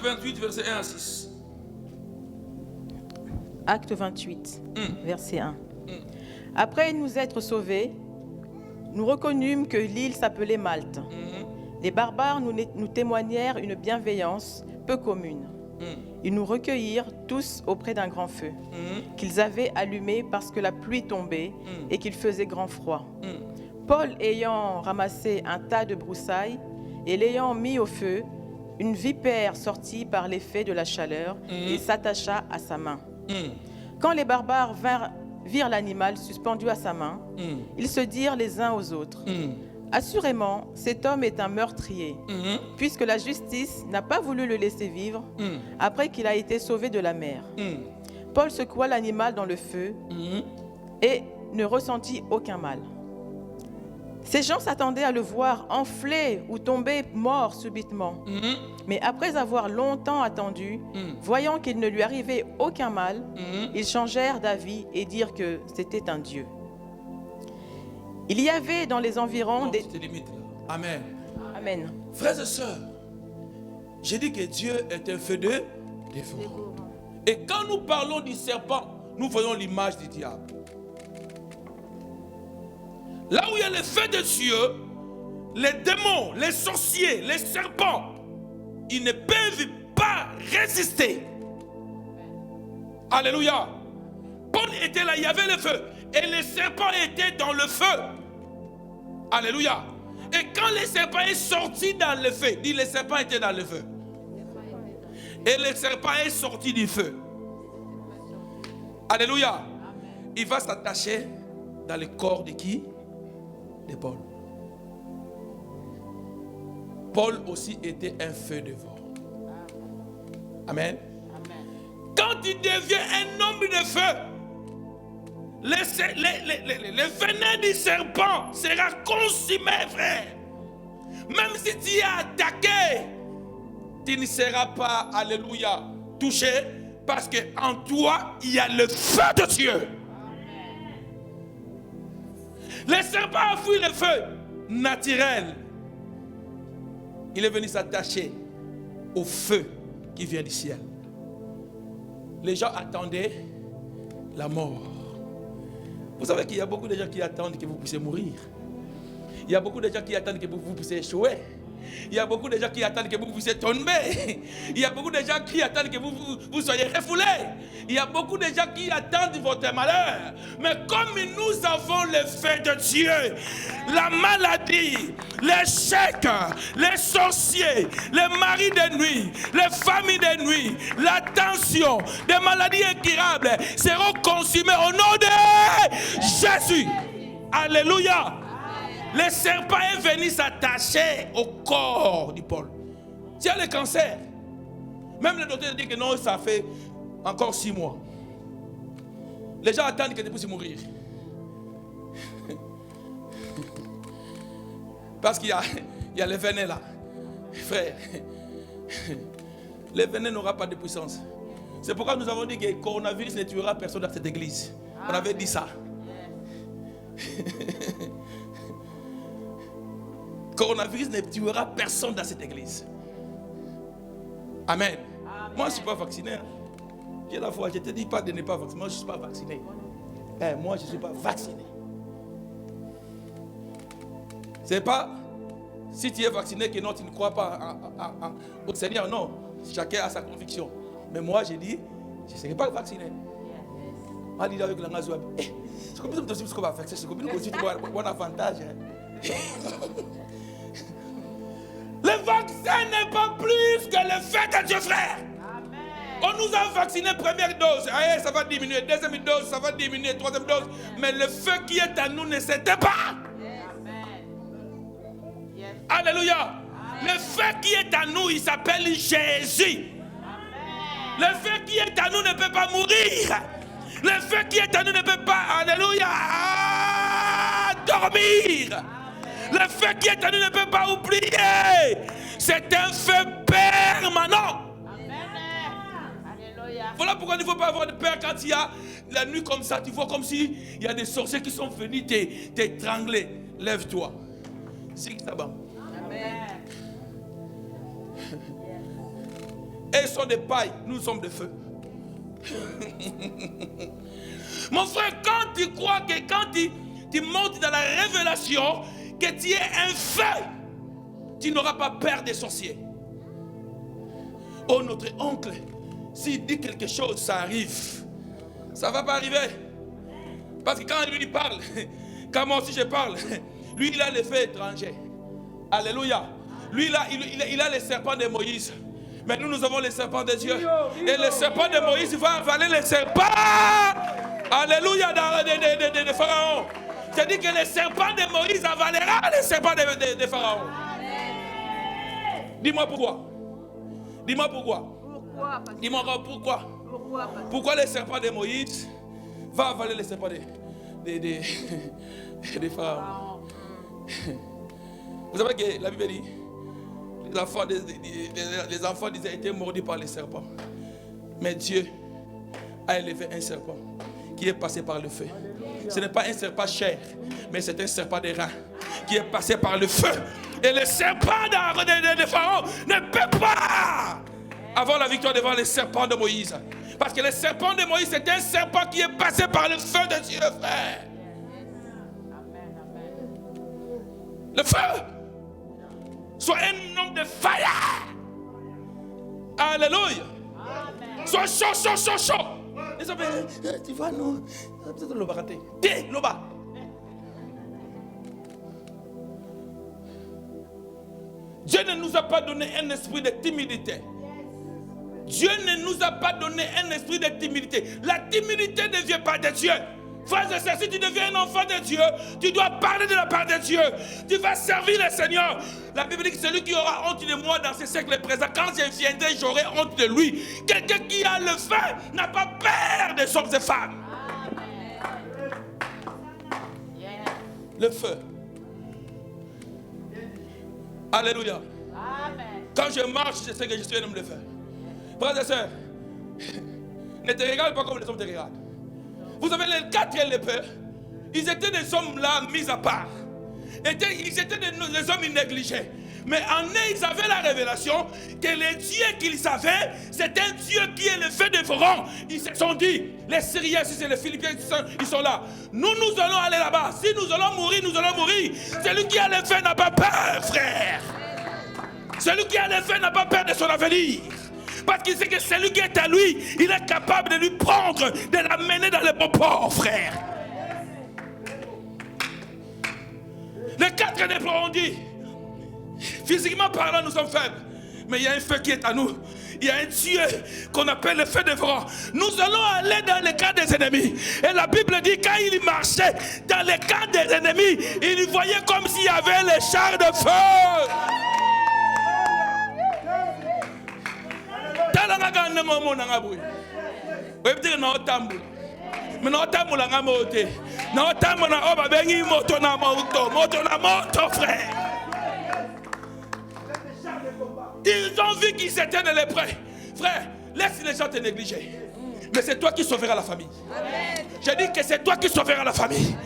28, versets 1 à 6. Acte 28, verset 1. Après nous être sauvés, nous reconnûmes que l'île s'appelait Malte. Les barbares nous témoignèrent une bienveillance peu commune. Ils nous recueillirent tous auprès d'un grand feu qu'ils avaient allumé parce que la pluie tombait et qu'il faisait grand froid. Paul ayant ramassé un tas de broussailles et l'ayant mis au feu, une vipère sortit par l'effet de la chaleur et s'attacha à sa main. Quand les barbares virent l'animal suspendu à sa main, ils se dirent les uns aux autres: assurément, cet homme est un meurtrier, puisque la justice n'a pas voulu le laisser vivre après qu'il a été sauvé de la mer. Paul secoua l'animal dans le feu et ne ressentit aucun mal. Ces gens s'attendaient à le voir enfler ou tomber mort subitement. Mais après avoir longtemps attendu, voyant qu'il ne lui arrivait aucun mal, ils changèrent d'avis et dirent que c'était un dieu. Il y avait dans les environs des... Amen. Amen. Frères et sœurs, j'ai dit que Dieu est un feu de dévorant. Et quand nous parlons du serpent, nous voyons l'image du diable. Là où il y a le feu de Dieu, les démons, les sorciers, les serpents, ils ne peuvent pas résister. Alléluia. Paul était là, il y avait le feu. Et les serpents étaient dans le feu. Alléluia. Et quand les serpents est sorti dans le feu, dit les serpents étaient dans le feu. Et le serpent est sorti du feu. Alléluia. Il va s'attacher dans le corps de qui? De Paul. Paul aussi était un feu dévorant. Amen. Quand il devient un homme de feu, le venin du serpent sera consumé, frère. Même si tu es attaqué, tu ne seras pas, alléluia, touché, parce qu'en toi, il y a le feu de Dieu. Le serpent a fui le feu naturel. Il est venu s'attacher au feu qui vient du ciel. Les gens attendaient la mort. Vous savez qu'il y a beaucoup de gens qui attendent que vous puissiez mourir. Il y a beaucoup de gens qui attendent que vous puissiez échouer. Il y a beaucoup de gens qui attendent que vous puissiez tomber. Il y a beaucoup de gens qui attendent que vous soyez refoulés. Il y a beaucoup de gens qui attendent votre malheur. Mais comme nous avons le feu de Dieu, la maladie, l'échec, les sorciers, les maris de nuit, les familles de nuit, la tension, des maladies incurables seront consumées au nom de Jésus. Alléluia. Le serpent est venu s'attacher au corps du Paul. Tu as le cancer. Même le docteur dit que non, ça fait encore 6 mois. Les gens attendent que tu puisses mourir. Parce qu'il y a le venin là. Frère, le venin n'aura pas de puissance. C'est pourquoi nous avons dit que le coronavirus ne tuera personne dans cette église. On avait dit ça. Coronavirus ne tuera personne dans cette église. Amen. Moi, je ne suis pas vacciné. J'ai la foi. Je ne te dis pas de ne pas vacciner. Moi, je ne suis pas vacciné. Moi, je ne suis pas vacciné. Ce n'est pas si tu es vacciné que non, tu ne crois pas au Seigneur. Non. Chacun a sa conviction. Mais moi, j'ai dit, je ne serai pas vacciné. Je dit avec la ngazouab. C'est comme ça que tu vas faire. C'est comme ça que tu vas avoir un avantage. Le vaccin n'est pas plus que le fait de Dieu, frère. Amen. On nous a vacciné première dose. Allez, ça va diminuer. Deuxième dose, ça va diminuer. Troisième dose. Mais le feu qui est à nous ne s'éteint pas. Amen. Alléluia. Amen. Le feu qui est à nous, il s'appelle Jésus. Amen. Le feu qui est à nous ne peut pas mourir. Le feu qui est à nous ne peut pas, alléluia, dormir. Le feu qui est à nous ne peut pas oublier. C'est un feu permanent. Amen. Voilà pourquoi il ne faut pas avoir de peur quand il y a la nuit comme ça. Tu vois comme si il y a des sorciers qui sont venus t'étrangler. Lève-toi. C'est ça va. Amen. Et ils sont des pailles, nous sommes des feux. Mon frère, quand tu crois que quand tu montes dans la révélation, que tu es un feu, tu n'auras pas peur des sorciers. Oh, notre oncle, s'il dit quelque chose, ça arrive. Ça ne va pas arriver. Parce que quand lui parle, quand moi aussi je parle, lui il a les feux étrangers. Alléluia. Lui il a les serpents de Moïse. Mais nous avons les serpents de Dieu. Et le serpent de Moïse va avaler les serpents. Alléluia de Pharaon. C'est-à-dire que le serpent de Moïse avalera les serpents de Pharaon. Dis-moi pourquoi. Dis-moi pourquoi. Dis-moi pourquoi. Pourquoi le serpent de Moïse va avaler les serpents de Pharaon. Vous savez que la Bible dit les enfants disaient étaient mordus par les serpents. Mais Dieu a élevé un serpent qui est passé par le feu. Ce n'est pas un serpent chair, mais c'est un serpent de rein qui est passé par le feu. Et le serpent de Pharaon ne peut pas avoir la victoire devant les serpents de Moïse. Parce que le serpent de Moïse, c'est un serpent qui est passé par le feu de Dieu, frère. Le feu. Sois un homme de fire. Alléluia. Sois chaud. Tu vois, non. Dieu ne nous a pas donné un esprit de timidité. Dieu ne nous a pas donné un esprit de timidité. La timidité ne vient pas de Dieu. Frères et sœurs, si tu deviens un enfant de Dieu, tu dois parler de la part de Dieu. Tu vas servir le Seigneur. La Bible dit que celui qui aura honte de moi dans ce siècle présent, quand je viendrai, j'aurai honte de lui. Quelqu'un qui a le feu n'a pas peur des hommes et femmes. Le feu. Alléluia. Quand je marche, je sais que je suis un homme de feu. Frères et sœurs, ne te regarde pas comme les hommes te regardent. Vous avez les 4 lépreux. Ils étaient des hommes là mis à part. Ils étaient des hommes négligés. Mais en eux, ils avaient la révélation que le Dieu qu'ils avaient, c'est un Dieu qui est le feu dévorant. Ils se sont dit, les Syriens, si c'est les Philippiens, ils sont là. Nous allons aller là-bas. Si nous allons mourir, nous allons mourir. Celui qui a le feu n'a pas peur, frère. Celui qui a le feu n'a pas peur de son avenir. Parce qu'il sait que celui qui est à lui, il est capable de lui prendre, de l'amener dans le bon port, frère. Les 4 lépreux ont dit, physiquement parlant, nous sommes faibles. Mais il y a un feu qui est à nous. Il y a un Dieu qu'on appelle le feu dévorant. Nous allons aller dans les camps des ennemis. Et la Bible dit, quand il marchait dans les camps des ennemis, il voyait comme s'il y avait les chars de feu. Frère. Ils ont vu qu'ils étaient des lépreux. Frère, laisse les gens te négliger. Mais c'est toi qui sauveras la famille. J'ai dit que c'est toi qui sauveras la famille.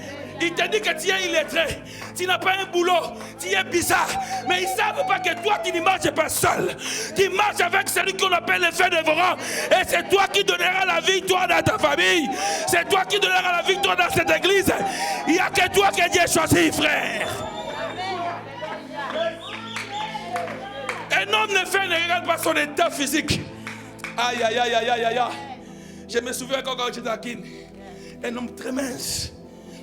Il te dit que tu es illettré, tu n'as pas un boulot, tu es bizarre. Mais ils ne savent pas que toi, tu ne marches pas seul. Tu marches avec celui qu'on appelle le feu dévorant. Et c'est toi qui donneras la victoire dans ta famille. C'est toi qui donneras la victoire dans cette église. Il n'y a que toi que Dieu choisit, frère. Un homme ne regarde pas son état physique. Aïe, aïe, aïe, aïe, aïe, aïe. Je me souviens quand j'étais à Guinée. Un homme très mince.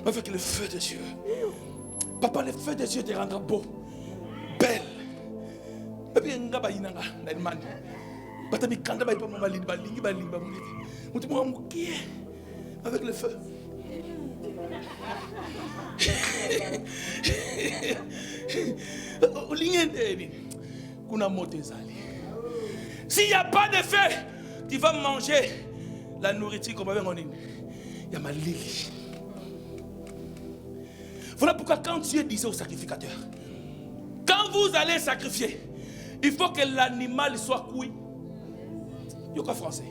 Avec le feu de Dieu. Papa, le feu de Dieu te rendra beau. Belle. Avec le feu. S'il n'y a pas de feu, tu vas manger la nourriture comme avec mon île. Il y a ma lily. Voilà pourquoi quand Dieu disait au sacrificateur, quand vous allez sacrifier, il faut que l'animal soit cuit. Il y a quoi français?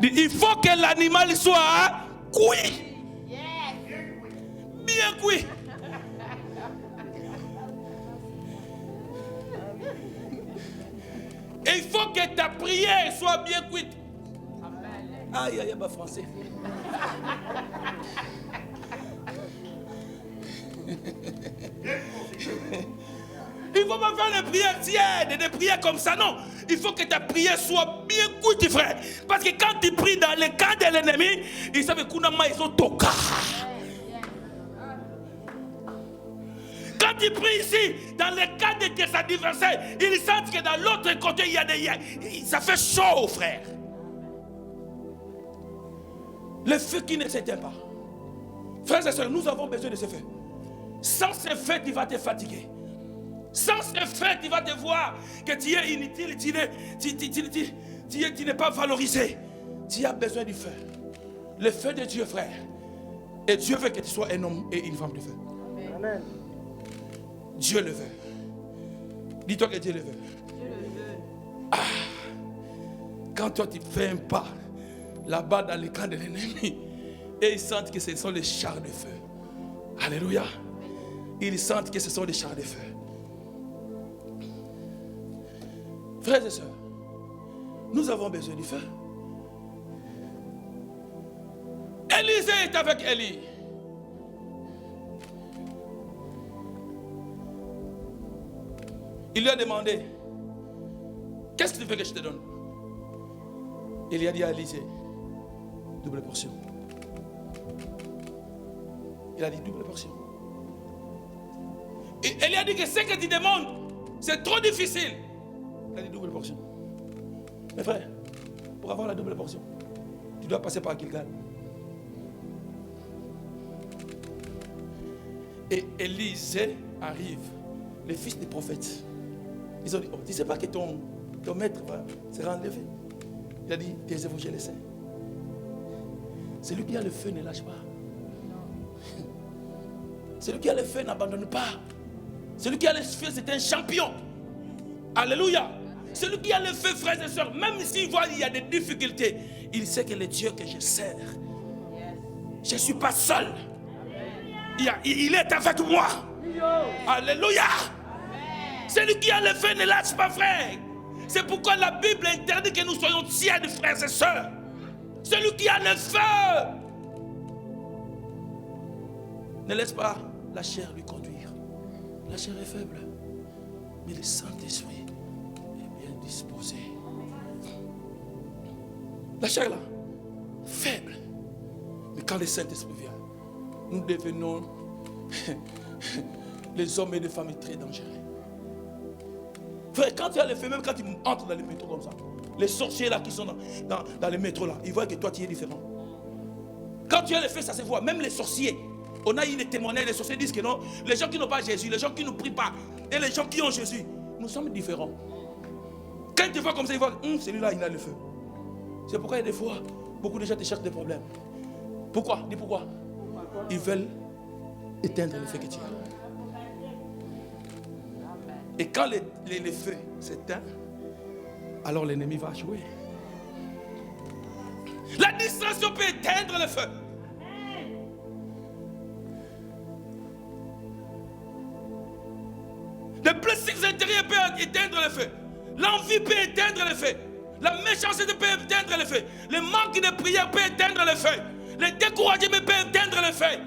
Il faut que l'animal soit cuit. Bien cuit. Et il faut que ta prière soit bien cuite. Aïe, aïe, aïe, français. Il ne faut pas faire des prières tièdes, des prières comme ça, non. Il faut que ta prière soit bien cuite, frère. Parce que quand tu pries dans le camp de l'ennemi, ils savent que ils ont toqué. Quand tu pries ici, dans le cas de tes adversaires, ils sentent que dans l'autre côté, il y a des... Ça fait chaud, frère. Le feu qui ne s'éteint pas. Frères et sœurs, nous avons besoin de ce feu. Sans ce feu, tu vas te fatiguer. Sans ce feu, tu vas te voir que tu es inutile, tu n'es pas valorisé. Tu as besoin du feu. Le feu de Dieu, frère. Et Dieu veut que tu sois un homme et une femme de feu. Amen. Dieu le veut. Dis-toi que Dieu le veut. Ah. Quand toi tu fais un pas là-bas dans le camp de l'ennemi, et ils sentent que ce sont les chars de feu. Alléluia. Ils sentent que ce sont les chars de feu. Frères et sœurs, nous avons besoin du feu. Élisée est avec Élie. Il lui a demandé, qu'est-ce que tu veux que je te donne? Il lui a dit à Élisée, double portion. Il a dit double portion. Et il lui a dit que ce que tu demandes, c'est trop difficile. Il a dit double portion. Mes frères, pour avoir la double portion, tu dois passer par Gilgal. Et Élisée arrive, les fils des prophètes. Ils ont dit, oh, tu ne sais pas que ton ton maître sera enlevé. Il a dit, taisez-vous, je le sais. Celui qui a le feu ne lâche pas. Celui qui a le feu n'abandonne pas. Celui qui a le feu, c'est un champion. Alléluia. Celui qui a le feu, frères et sœurs, même s'il voit qu'il y a des difficultés, il sait que le Dieu que je sers, je ne suis pas seul. Il est avec moi. Alléluia. Celui qui a le feu ne lâche pas, frère. C'est pourquoi la Bible interdit que nous soyons tièdes, frères et sœurs. Celui qui a le feu ne laisse pas la chair lui conduire. La chair est faible, mais le Saint-Esprit est bien disposé. La chair là, faible. Mais quand le Saint-Esprit vient, nous devenons les hommes et les femmes très dangereux. Frère, quand tu as le feu, même quand tu entres dans les métros comme ça, les sorciers là qui sont dans les métros là, ils voient que toi tu es différent. Quand tu as le feu, ça se voit. Même les sorciers, on a eu des témoignages, les sorciers disent que non, les gens qui n'ont pas Jésus, les gens qui ne prient pas, et les gens qui ont Jésus, nous sommes différents. Quand ils te voient comme ça, ils voient, celui-là il a le feu. C'est pourquoi il y a des fois, beaucoup de gens te cherchent des problèmes. Pourquoi? Dis pourquoi? Ils veulent éteindre le feu que tu as. Et quand le feu s'éteint, alors l'ennemi va jouer. La distraction peut éteindre le feu. Le blessing intérieur peut éteindre le feu. L'envie peut éteindre le feu. La méchanceté peut éteindre le feu. Le manque de prière peut éteindre le feu. Le découragement peut éteindre le feu.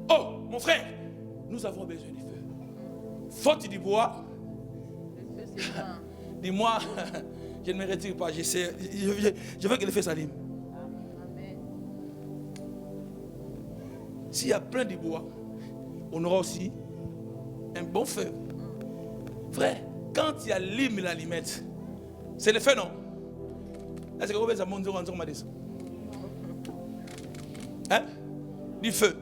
Oh, mon frère, nous avons besoin du feu. Faute du bois, dis-moi, je ne me retire pas, je veux que le feu s'allume. S'il y a plein de bois, on aura aussi un bon feu. Frère, quand il allume l'allumette, c'est le feu, non? Est-ce que vous avez hein? Du feu.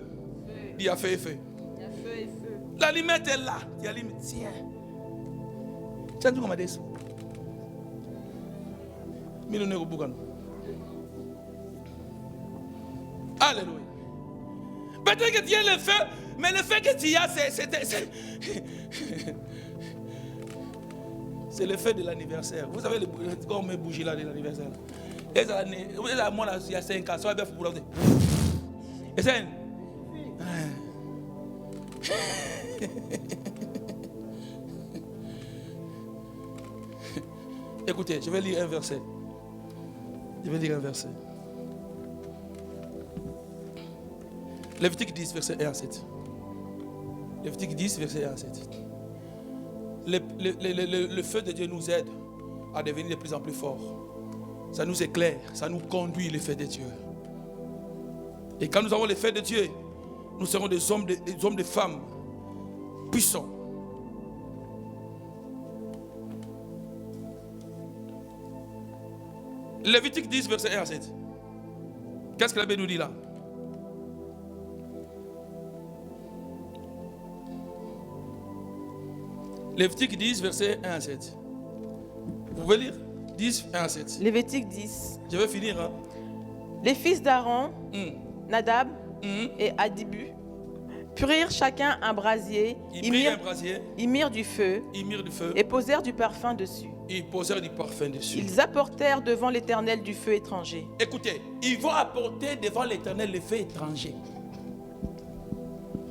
Il y a feu et feu. L'allumette est là. Tu allumes. Tiens. Tiens, tu commandes ça. Alléluia. Peut-être que tu as le feu, mais le feu que tu as, c'est le feu de l'anniversaire. Vous savez, quand on met bougie là de l'anniversaire. Moi, là, il y a 5 ans. Ça va bien pour vous. Et c'est écoutez, je vais lire un verset. Lévitique 10, verset 1 à 7. Lévitique 10, verset 1 à 7. Le feu de Dieu nous aide à devenir de plus en plus forts. Ça nous éclaire, ça nous conduit, le feu de Dieu. Et quand nous avons le feu de Dieu, nous serons des hommes, des femmes puissants. Lévitique 10, verset 1 à 7. Qu'est-ce que la Bible nous dit là? Lévitique 10, verset 1 à 7. Vous pouvez lire? 10, 1 à 7. Lévitique 10. Je vais finir. Hein? Les fils d'Aaron, Nadab et Abihu, prirent chacun un brasier, ils mirent du feu et posèrent du parfum dessus. Ils apportèrent devant l'Éternel du feu étranger. Écoutez, ils vont apporter devant l'Éternel le feu étranger.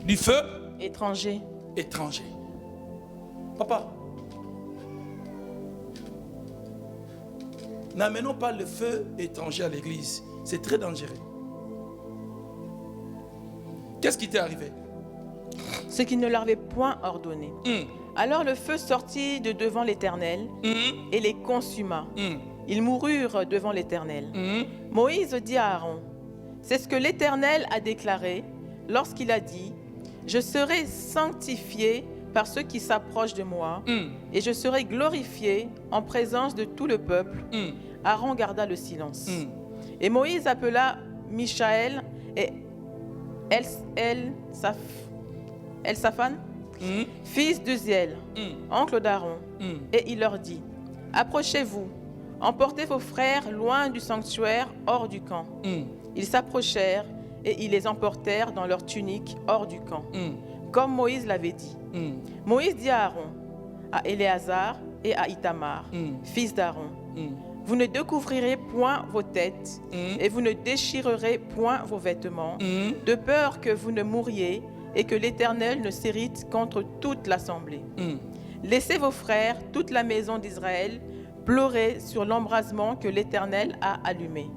Du feu étranger. Papa, n'amenons pas le feu étranger à l'église. C'est très dangereux. Qu'est-ce qui t'est arrivé? Ce qui ne leur avait point ordonné. Alors le feu sortit de devant l'Éternel et les consuma. Ils moururent devant l'Éternel. Moïse dit à Aaron, c'est ce que l'Éternel a déclaré lorsqu'il a dit, je serai sanctifié par ceux qui s'approchent de moi et je serai glorifié en présence de tout le peuple. Aaron garda le silence. Et Moïse appela Michaël et Elsaphan, fils d'Uziel, oncle d'Aaron, et il leur dit, Approchez-vous, emportez vos frères loin du sanctuaire, hors du camp. Ils s'approchèrent et ils les emportèrent dans leurs tuniques hors du camp, comme Moïse l'avait dit. Moïse dit à Aaron, à Éléazar et à Ithamar, fils d'Aaron, vous ne découvrirez point vos têtes et vous ne déchirerez point vos vêtements, de peur que vous ne mouriez et que l'Éternel ne s'irrite contre toute l'assemblée. Laissez vos frères, toute la maison d'Israël, pleurer sur l'embrasement que l'Éternel a allumé.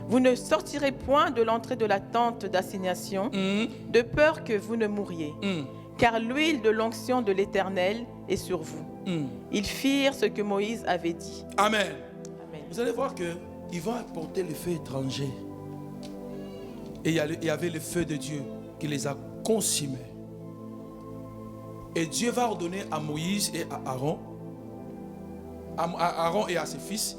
Vous ne sortirez point de l'entrée de la tente d'assignation, de peur que vous ne mouriez, car l'huile de l'onction de l'Éternel est sur vous. Ils firent ce que Moïse avait dit. Amen. Amen. Vous allez voir qu'ils vont apporter le feu étranger. Et il y avait le feu de Dieu qui les a consumés. Et Dieu va ordonner à Moïse et à Aaron et à ses fils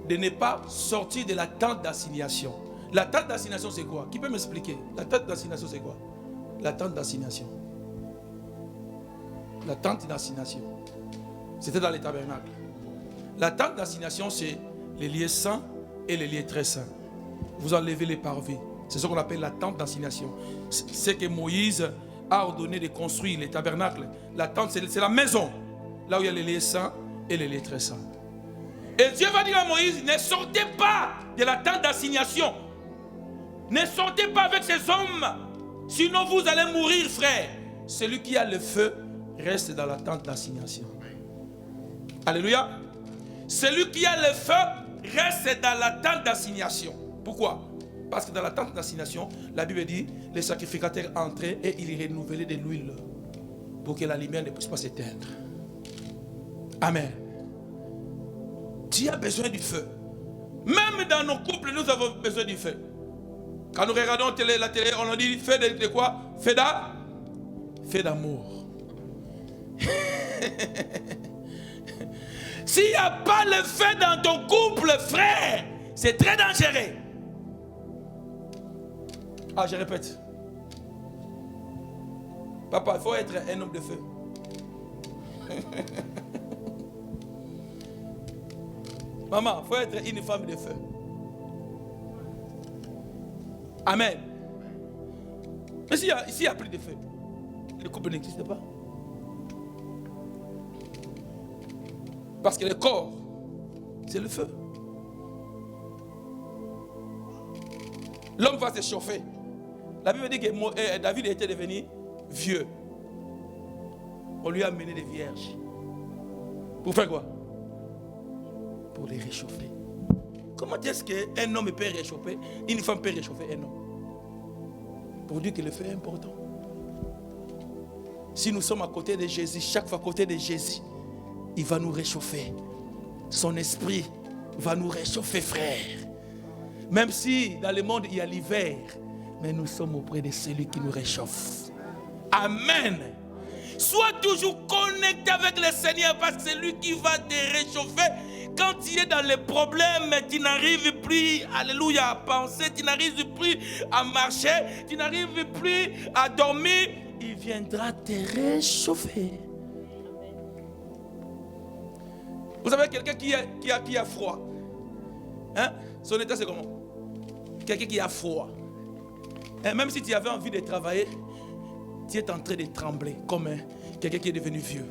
de ne pas sortir de la tente d'assignation. La tente d'assignation, c'est quoi? Qui peut m'expliquer? La tente d'assignation, c'est quoi? La tente d'assignation. La tente d'assignation. C'était dans les tabernacles. La tente d'assignation, c'est les lieux saints et les lieux très saints. Vous enlevez les parvis. C'est ce qu'on appelle la tente d'assignation. C'est que Moïse a ordonné de construire les tabernacles. La tente, c'est la maison. Là où il y a les lieux saints et les lieux très saints. Et Dieu va dire à Moïse, ne sortez pas de la tente d'assignation. Ne sortez pas avec ces hommes. Sinon vous allez mourir, frère. Celui qui a le feu reste dans la tente d'assignation. Alléluia. Celui qui a le feu reste dans la tente d'assignation. Pourquoi? Parce que dans la tente d'assignation, la Bible dit, les sacrificateurs entraient et ils renouvelaient de l'huile pour que la lumière ne puisse pas s'éteindre. Amen. Tu as besoin du feu. Même dans nos couples, nous avons besoin du feu. Quand nous regardons la télé, on a dit feu de quoi? Feu d'amour. S'il n'y a pas le feu dans ton couple, frère, c'est très dangereux. Ah, je répète. Papa, il faut être un homme de feu. Maman, il faut être une femme de feu. Amen. Mais s'il n'y a plus de feu, le couple n'existe pas. Parce que le corps, c'est le feu. L'homme va se chauffer. La Bible dit que David était devenu vieux. On lui a amené des vierges. Pour faire quoi? Pour les réchauffer. Comment est-ce qu'un homme peut réchauffer, une femme peut réchauffer un homme? Pour dire que le feu est important. Si nous sommes à côté de Jésus, chaque fois à côté de Jésus, il va nous réchauffer. Son esprit va nous réchauffer, frère. Même si dans le monde il y a l'hiver, mais nous sommes auprès de celui qui nous réchauffe. Amen. Sois toujours connecté avec le Seigneur parce que c'est lui qui va te réchauffer. Quand tu es dans les problèmes, tu n'arrives plus, alléluia, à penser, tu n'arrives plus à marcher, tu n'arrives plus à dormir, il viendra te réchauffer. Vous savez, quelqu'un qui a froid, hein? Son état c'est comment? Quelqu'un qui a froid. Et même si tu avais envie de travailler, tu es en train de trembler comme quelqu'un qui est devenu vieux.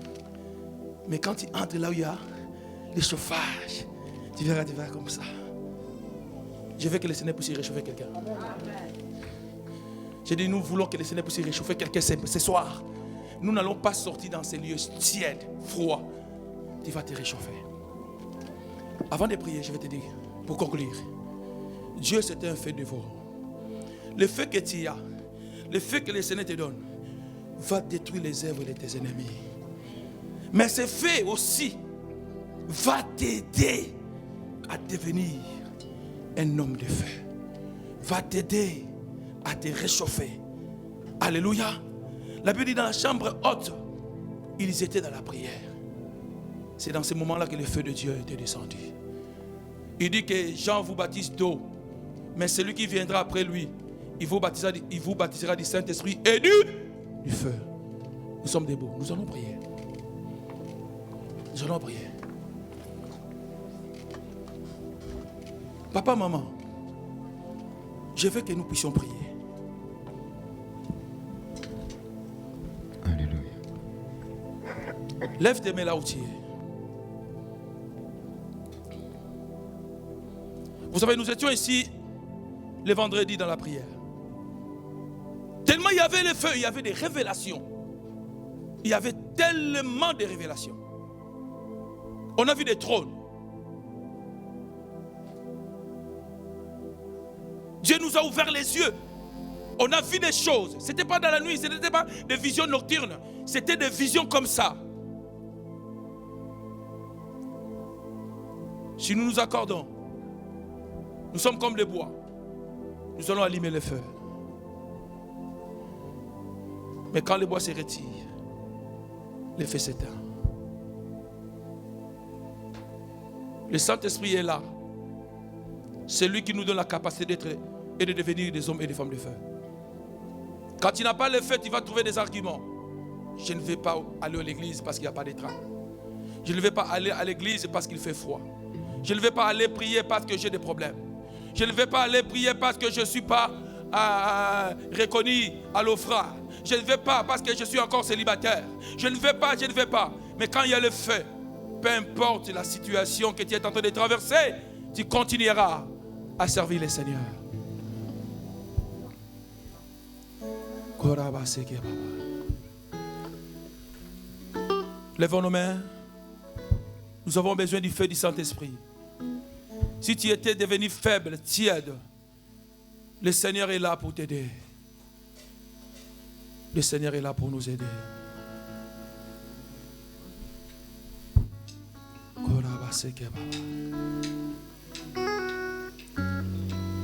Mais quand tu entres là où il y a le chauffage, tu verras comme ça. Je veux que le Seigneur puisse réchauffer quelqu'un. J'ai dit, nous voulons que le Seigneur puisse réchauffer quelqu'un ce soir. Nous n'allons pas sortir dans ces lieux tièdes, froids. Tu vas te réchauffer. Avant de prier, je vais te dire, pour conclure, Dieu c'est un feu dévorant. Le feu que tu as, le feu que le Seigneur te donne, va détruire les œuvres de tes ennemis. Mais ce feu aussi va t'aider à devenir un homme de feu. Va t'aider à te réchauffer. Alléluia. La Bible dit dans la chambre haute, ils étaient dans la prière. C'est dans ce moment-là que le feu de Dieu était descendu. Il dit que Jean vous baptise d'eau, mais celui qui viendra après lui, il vous baptisera du Saint-Esprit et du feu. Nous sommes debout, nous allons prier. Nous allons prier. Papa, maman, je veux que nous puissions prier. Alléluia. Lève tes mains là où tu es. Vous savez, nous étions ici le vendredi dans la prière. Tellement il y avait le feu, il y avait des révélations. Il y avait tellement de révélations. On a vu des trônes. Dieu nous a ouvert les yeux. On a vu des choses. Ce n'était pas dans la nuit, ce n'était pas des visions nocturnes. C'était des visions comme ça. Si nous nous accordons, nous sommes comme les bois. Nous allons allumer le feu. Mais quand le bois se retire, le feu s'éteint. Le Saint-Esprit est là. C'est lui qui nous donne la capacité d'être et de devenir des hommes et des femmes de feu. Quand tu n'as pas le feu, tu vas trouver des arguments. Je ne vais pas aller à l'église parce qu'il n'y a pas de train. Je ne vais pas aller à l'église parce qu'il fait froid. Je ne vais pas aller prier parce que j'ai des problèmes. Je ne vais pas aller prier parce que je ne suis pas reconnu à l'offrande. Je ne vais pas parce que je suis encore célibataire. Je ne vais pas. Mais quand il y a le feu, peu importe la situation que tu es en train de traverser, tu continueras à servir le Seigneur. Lèvons nos mains. Nous avons besoin du feu du Saint-Esprit. Si tu étais devenu faible, tiède, le Seigneur est là pour t'aider. Le Seigneur est là pour nous aider.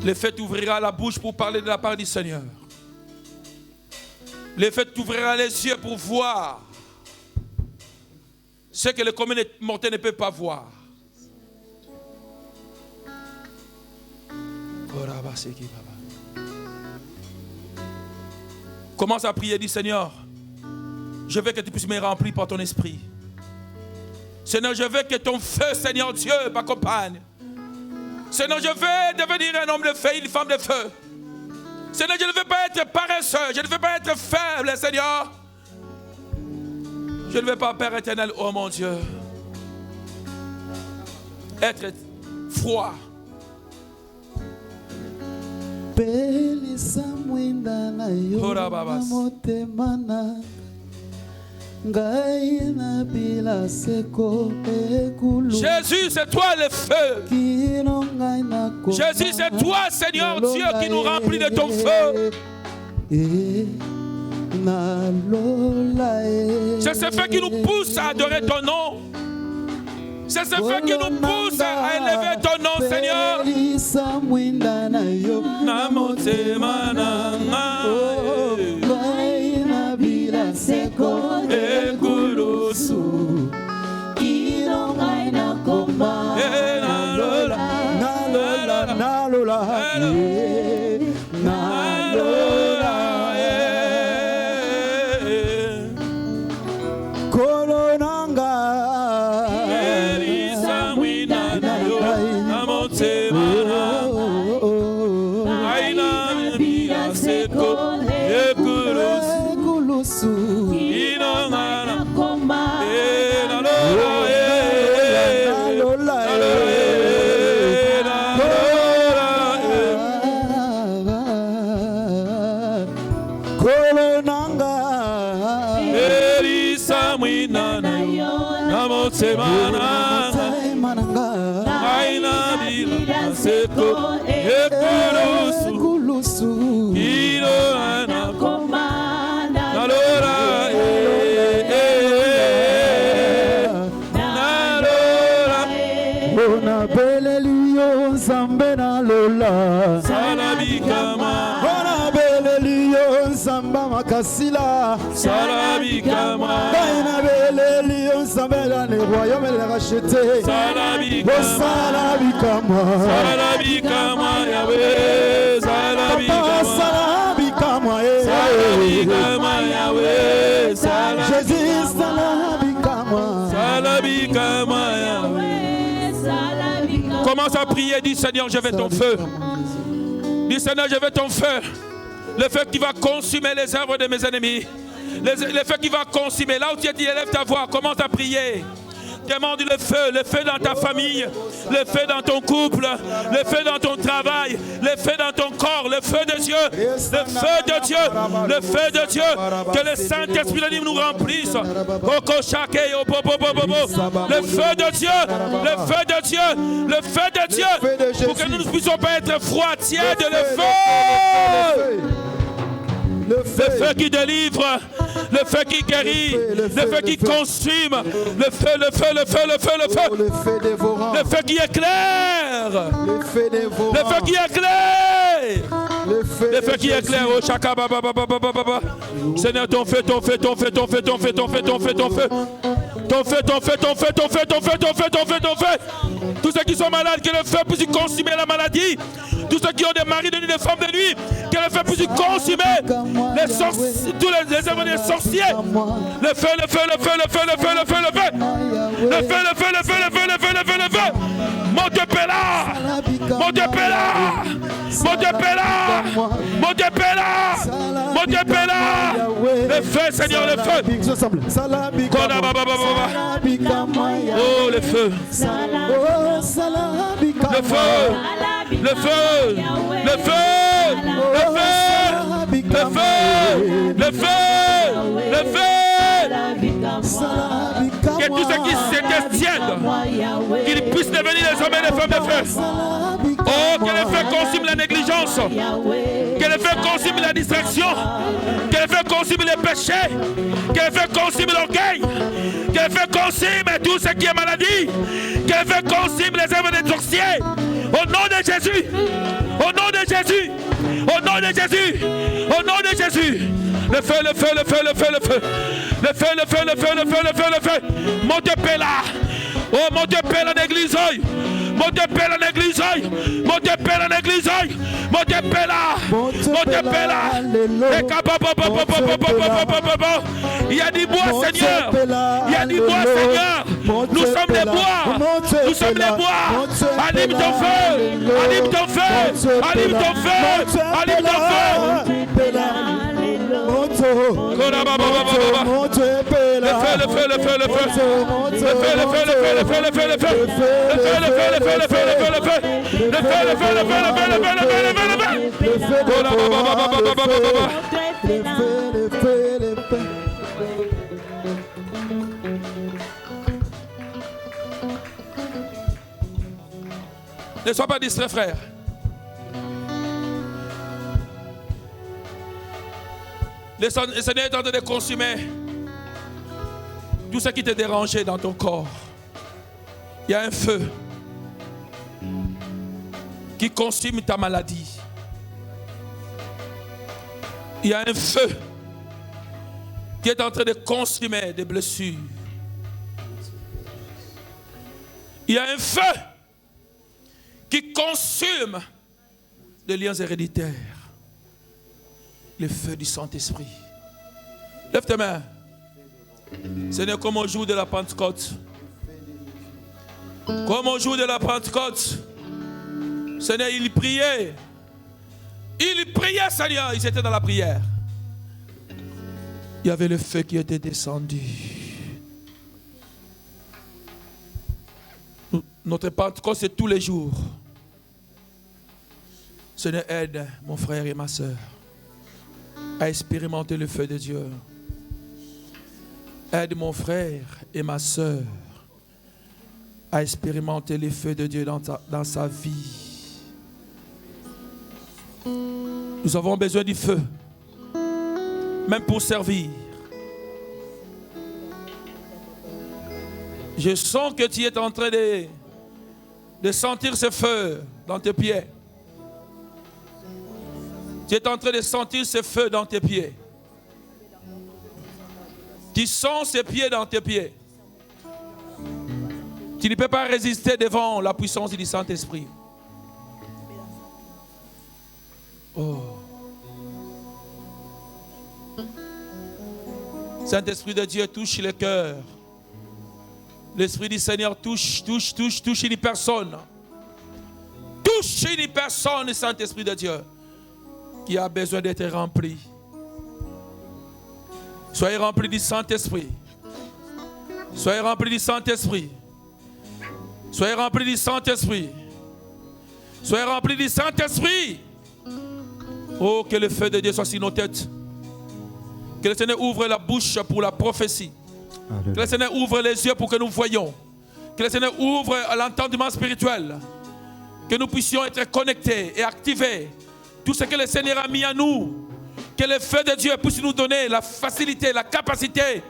Le fait t'ouvrira la bouche pour parler de la part du Seigneur. Le fait t'ouvrira les yeux pour voir ce que le commun mortel ne peut pas voir. Commence à prier, dis Seigneur, je veux que tu puisses me remplir par ton esprit. Seigneur, je veux que ton feu, Seigneur Dieu, m'accompagne. Seigneur, je veux devenir un homme de feu, une femme de feu. Seigneur, je ne veux pas être paresseux, je ne veux pas être faible, Seigneur. Je ne veux pas, Père éternel, oh mon Dieu, être froid. Jésus, c'est toi le feu. Jésus, c'est toi, Seigneur Dieu, qui nous remplit de ton feu. C'est ce feu qui nous pousse à adorer ton nom. C'est ce feu qui nous pousse à élever ton nom, Seigneur. Kasila Salabikama Baina bele lion sambela ne royaume le racheté Salabikama Yahweh Salabikama Yahweh Jésus Salabikama Yahweh. Commence à prier, dis Seigneur, je veux ton feu. Dis Seigneur, je veux ton feu. Le feu qui va consumer les œuvres de mes ennemis. Le feu qui va consumer. Là où tu es, élève ta voix, commence à prier. Demande le feu dans ta famille, le feu dans ton couple, le feu dans ton travail, le feu dans ton corps, le feu de Dieu, le feu de Dieu, le feu de Dieu, que le Saint-Esprit de Dieu nous remplisse. Le feu de Dieu, le feu de Dieu, le feu de Dieu, pour que nous ne puissions pas être froids, tièdes, le feu. Le feu qui délivre, le feu qui guérit, le feu qui consume, le feu, le feu, le feu, le feu, le feu, le feu dévorant, le feu qui éclaire, le feu dévorant, le feu qui éclaire, le feu qui éclaire, oh chaka baba baba baba baba. Seigneur, ton feu, ton feu, ton feu, ton feu, ton feu, ton feu, ton feu, ton feu. Ton feu, ton feu, ton feu, ton feu, ton feu, ton feu, ton feu, ton feu. Tous ceux qui sont malades, que le feu puisse consumer la maladie. Tous ceux qui ont des maris de nuit, des femmes de nuit, que le feu puisse consumer tous les œuvres des sorciers. Le feu, le feu, le feu, le feu, le feu, le feu, le feu. Le feu, le feu, le feu, le feu, le feu, le feu, le feu. Montepela, Montepela, Montepela, Montepela, Montepela. Le feu, Seigneur, le feu. Oh, le feu. Le feu. Le feu, le feu, le feu, le feu, le feu, le feu. Que tous ceux qui se tiennent, qu'ils puissent devenir les hommes et les femmes de feu. Oh, que le feu consume la négligence, que le feu consume la distraction, que le feu consume les péchés, que le feu consume l'orgueil, que le feu consume tout ce qui est maladie, que le feu consume les œuvres des sorciers. Au nom de Jésus, au nom de Jésus, au nom de Jésus, au nom de Jésus. Le feu, le feu, le feu, le feu, le feu. Le feu, le feu, le feu, le feu, le feu, le feu. Montepela. Oh, Montepela l'église. Montepela l'église. Montepela l'église. Montepela. Montepela. Il y a du bois, Seigneur. Il y a du bois, Seigneur. Nous sommes les bois. Nous sommes les bois. Allume ton feu. Allume ton feu. Allume ton feu. Allume ton feu. Le feu, le feu, le feu, le feu. Le feu, le feu, le feu, le feu, le feu, le feu. Le feu, le feu, le feu, le feu, le feu, le feu. Le feu, le feu, le feu, le feu, le feu, le feu, le feu, le feu. Le feu. Ne sois pas distrait, frère. Le Seigneur est en train de consumer tout ce qui te dérangeait dans ton corps. Il y a un feu qui consume ta maladie. Il y a un feu qui est en train de consumer des blessures. Il y a un feu qui consume des liens héréditaires. Le feu du Saint-Esprit. Lève tes mains. Seigneur, comme au jour de la Pentecôte. Comme au jour de la Pentecôte. Seigneur, il priait. Il priait, Seigneur. Ils étaient dans la prière. Il y avait le feu qui était descendu. Notre Pentecôte, c'est tous les jours. Seigneur, aide mon frère et ma soeur à expérimenter le feu de Dieu. Aide mon frère et ma soeur à expérimenter le feu de Dieu dans sa vie. Nous avons besoin du feu, même pour servir. Je sens que tu es en train de sentir ce feu dans tes pieds. Tu es en train de sentir ce feu dans tes pieds. Tu sens ces pieds dans tes pieds. Tu ne peux pas résister devant la puissance du Saint-Esprit. Oh. Saint-Esprit de Dieu touche le cœur. L'Esprit du Seigneur touche une personne. touche une personne, Saint-Esprit de Dieu, qui a besoin d'être rempli. Soyez remplis du Saint-Esprit. Soyez remplis du Saint-Esprit. Soyez remplis du Saint-Esprit. Soyez remplis du Saint-Esprit. Oh, que le feu de Dieu soit sur nos têtes. Que le Seigneur ouvre la bouche pour la prophétie. Que le Seigneur ouvre les yeux pour que nous voyions. Que le Seigneur ouvre l'entendement spirituel. Que nous puissions être connectés et activés. Tout ce que le Seigneur a mis en nous. Que le feu de Dieu puisse nous donner la facilité, la capacité.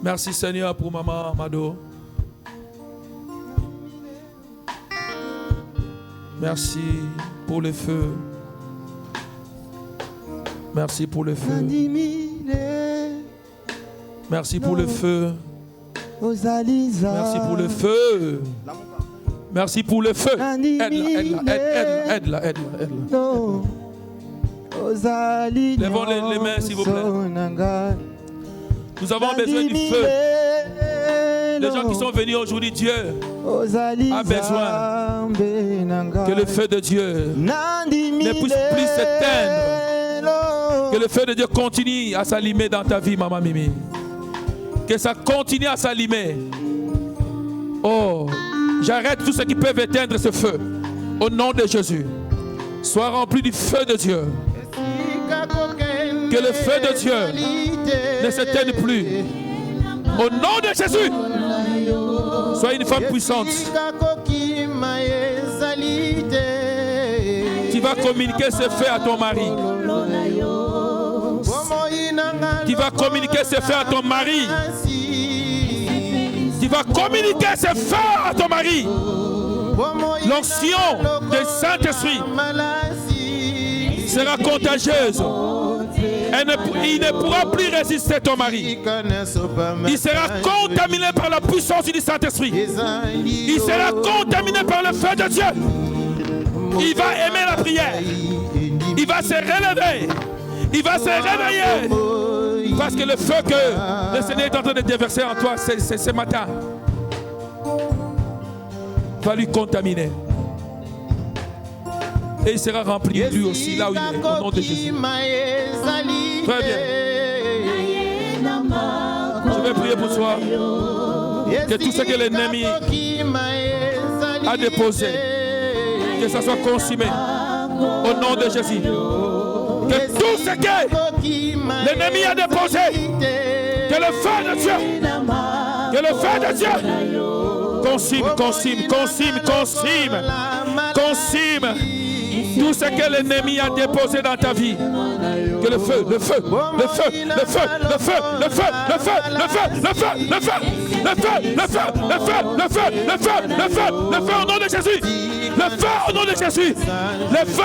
Merci Seigneur pour maman Mado. Merci pour le feu. Merci pour le feu. Merci pour le feu. Merci pour le feu. Merci pour le feu. Aide-la. Levons les mains s'il vous plaît. Nous avons besoin du feu. Les gens qui sont venus aujourd'hui, Dieu a besoin que le feu de Dieu ne puisse plus s'éteindre. Que le feu de Dieu continue à s'allumer dans ta vie, maman Mimi. Que ça continue à s'allumer. Oh, j'arrête tout ce qui peut éteindre ce feu. Au nom de Jésus. Sois rempli du feu de Dieu. Que le feu de Dieu ne s'éteigne plus. Au nom de Jésus. Sois une femme puissante. Tu vas communiquer ce feu à ton mari. Tu vas communiquer ce feu à ton mari. Tu vas communiquer ce feu à ton mari. L'onction du Saint-Esprit sera contagieuse. Il ne pourra plus résister ton mari. Il sera contaminé par la puissance du Saint-Esprit. Il sera contaminé par le feu de Dieu. Il va aimer la prière. Il va se relever. Il va se réveiller. Parce que le feu que le Seigneur est en train de déverser en toi c'est ce matin va lui contaminer. Et il sera rempli lui aussi là où il est, au nom de Jésus. Très bien. Je vais prier pour toi. Que tout ce que l'ennemi a déposé, que ça soit consumé au nom de Jésus. Que tout ce que l'ennemi a déposé, que le feu de Dieu, que le feu de Dieu consume tout ce que l'ennemi a déposé dans ta vie. Que le feu, au nom de Jésus. Le feu au nom de Jésus. Le feu.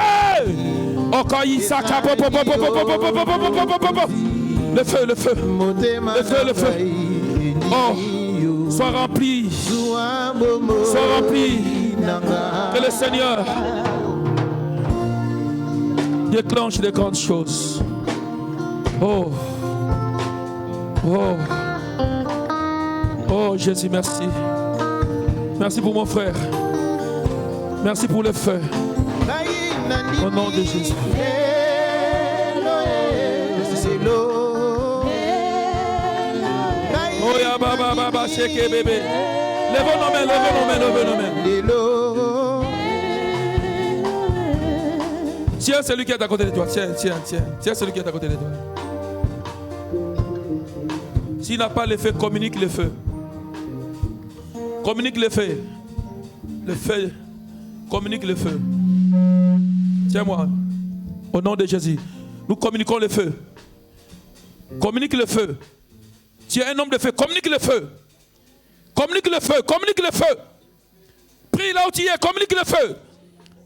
Le feu. Oh, sois rempli. Que le Seigneur déclenche des grandes choses. Oh Jésus, merci. Merci pour mon frère. Merci pour le feu. Au nom de Jésus. Oh ya baba sheke bébé. Levons nos mains. Tiens celui qui est à côté de toi. Tiens celui qui est à côté de toi. S'il n'a pas le feu, communique le feu. Communique le feu. Le feu. Communique le feu. Tiens-moi. Au nom de Jésus. Nous communiquons le feu. Communique le feu. Tu es un homme de feu. Communique le feu. Communique le feu. Communique le feu. Prie là où tu es. Communique le feu.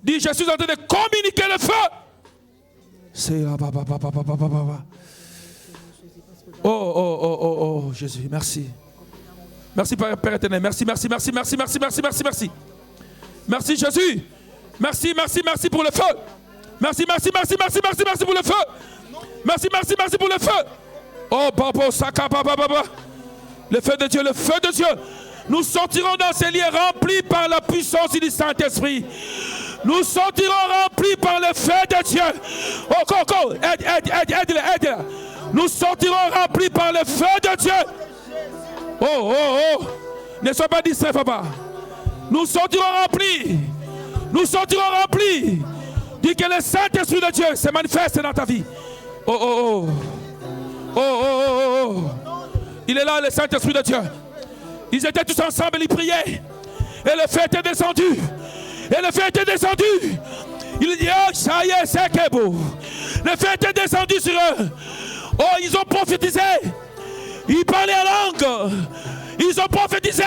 Dis, je suis en train de communiquer le feu. C'est Oh, Jésus, merci. Merci, Père éternel. Merci. Merci, Jésus. Merci pour le feu. Merci pour le feu. Merci, merci, merci pour le feu. Oh, Papa, Saka, Papa, Papa. Le feu de Dieu, le feu de Dieu. Nous sortirons dans ces lieux remplis par la puissance du Saint-Esprit. Nous sortirons remplis par le feu de Dieu. Oh, Coco, aide-le. Nous sortirons remplis par le feu de Dieu. Oh. Ne sois pas distrait, papa. Nous sortirons remplis. Nous sortirons remplis. Dis que le Saint-Esprit de Dieu se manifeste dans ta vie. Oh. Il est là, le Saint-Esprit de Dieu. Ils étaient tous ensemble, ils priaient. Et le feu était descendu. Il dit, oh, ça y est, c'est que beau. Le feu était descendu sur eux. Oh, ils ont prophétisé. Ils parlaient en langue. Ils ont prophétisé.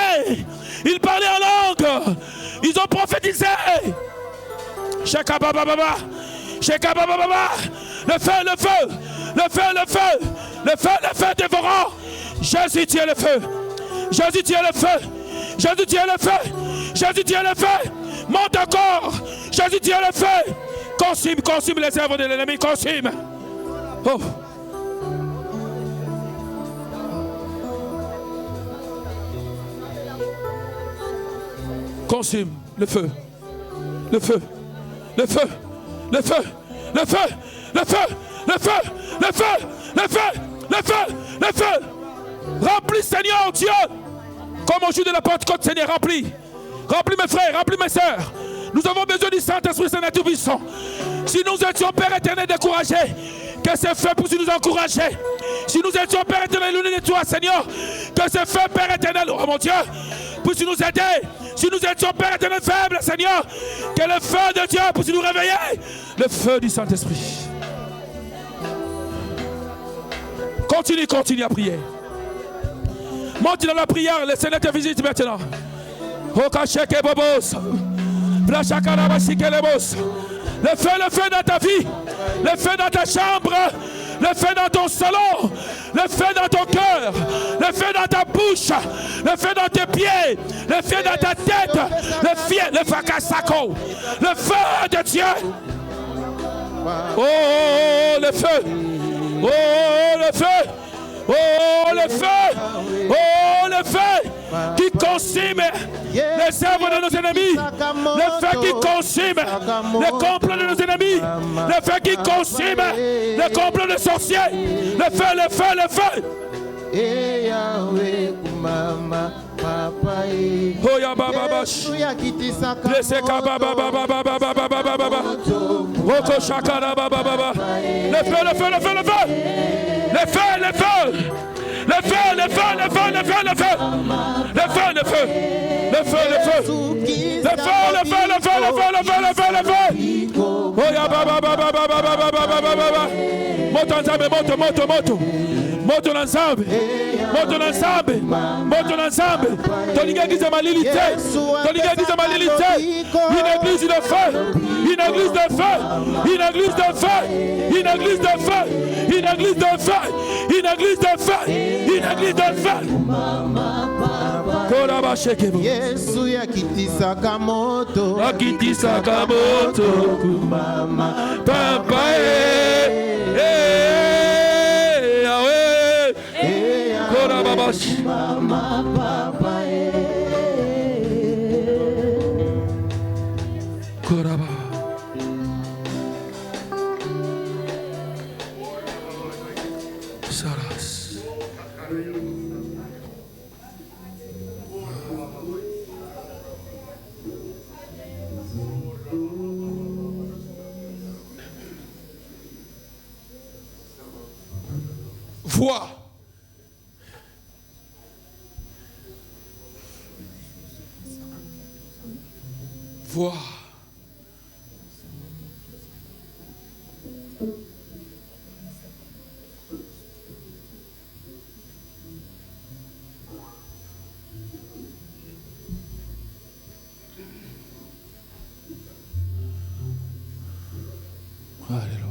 Ils parlaient en langue. Ils ont prophétisé. Shekabababa. Le feu dévorant. Jésus, tu es le feu. Monte encore. Jésus, tu es le feu. Consume les œuvres de l'ennemi. Consume. Oh. Consume le feu. Remplis, Seigneur Dieu, comme au jour de la Pentecôte, Seigneur, remplis mes frères, remplis mes sœurs. Nous avons besoin du Saint-Esprit, Seigneur Tout-Puissant. Si nous étions, Père éternel, découragés, que ce feu puisse nous encourager. Si nous étions, Père éternel, l'une de toi, Seigneur, que ce feu, Père éternel, oh mon Dieu, puisse nous aider. Si nous étions, Père éternel, faibles, Seigneur, que le feu de Dieu puisse nous réveiller. Le feu du Saint-Esprit. Continue à prier. Monte dans la prière, le Seigneur te visite maintenant. Le feu dans ta vie, le feu dans ta chambre, le feu dans ton salon, le feu dans ton cœur, le feu dans ta bouche, le feu dans tes pieds, le feu dans ta tête, le fakasako, le feu de Dieu. Oh, le feu. Oh, le feu. Oh, le feu. Oh, le feu qui consume les œuvres de nos ennemis. Le feu qui consume les complots de nos ennemis. Le feu qui consume les complots des sorciers. Le feu. Oh ya baba bash. Blessé baba baba. Oko shakara baba baba. Le feu. Oh ya baba baba. Moto l'ensemble. Ton église de malilité. Une église de feu. Yesu yakitisaka moto. Papa Koraba. Saras. Vois. Alléluia.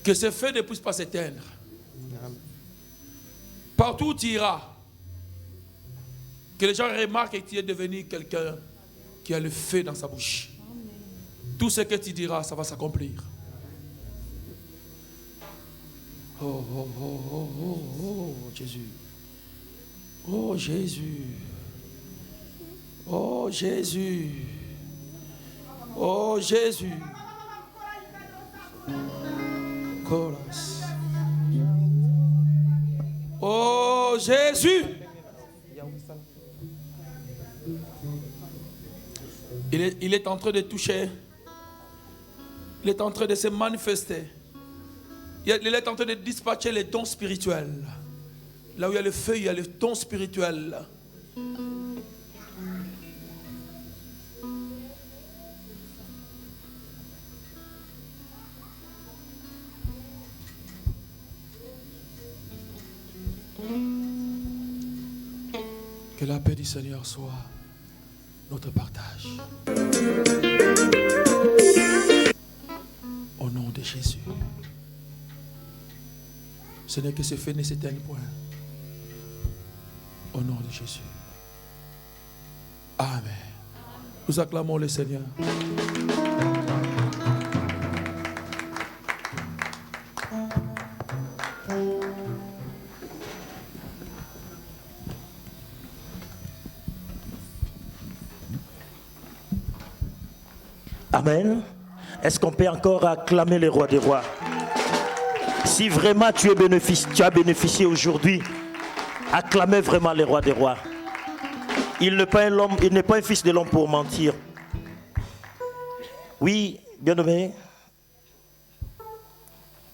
Que ce feu ne puisse pas s'éteindre. Partout où tu iras, que les gens remarquent que tu es devenu quelqu'un qui a le feu dans sa bouche. Tout ce que tu diras, ça va s'accomplir. Oh, oh, oh, oh, oh, oh, Jésus. Oh, Jésus. Oh, Jésus. Oh, Jésus. Colas. Oh, Jésus. Il est en train de toucher. Il est en train de se manifester. Il est en train de dispatcher les dons spirituels. Là où il y a le feu, il y a le don spirituel. Que la paix du Seigneur soit notre partage. Au nom de Jésus. Ce n'est que ce fait ne s'éteigne point. Au nom de Jésus. Amen. Nous acclamons le Seigneur. Amen. Est-ce qu'on peut encore acclamer le roi des rois? Si vraiment tu as bénéficié aujourd'hui, acclamez vraiment le roi des rois. Il n'est pas un fils de l'homme pour mentir. Oui, bien-aimés,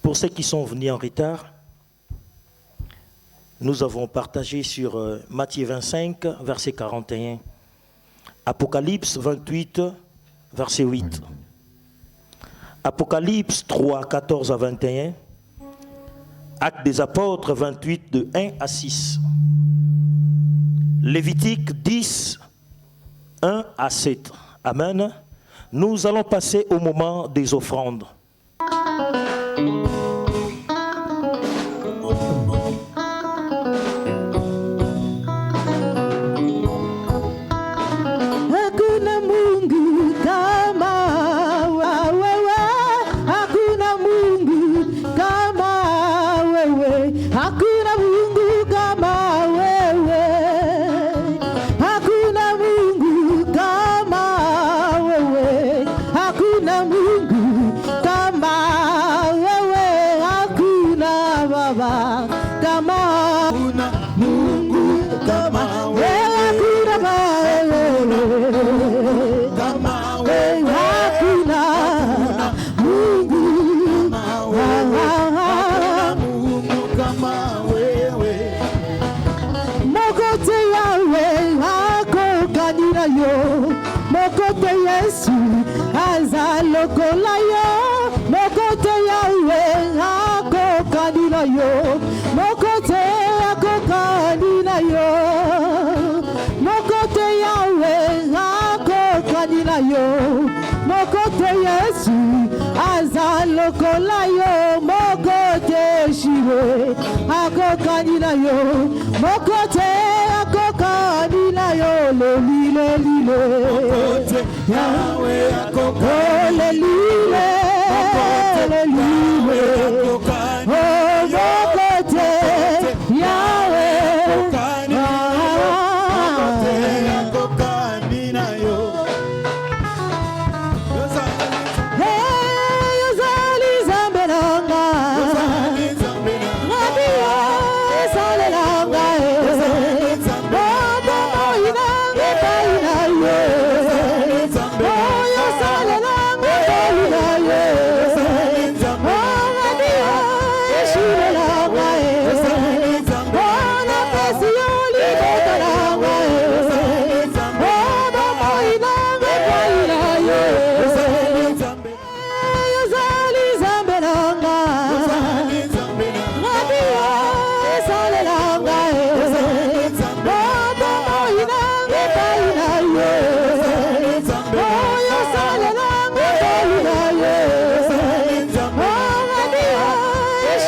pour ceux qui sont venus en retard, nous avons partagé sur Matthieu 25, verset 41, Apocalypse 28, verset 8, Apocalypse 3, 14 à 21, Actes des apôtres 28, de 1 à 6, Lévitique 10, 1 à 7. Amen. Nous allons passer au moment des offrandes.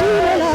Shira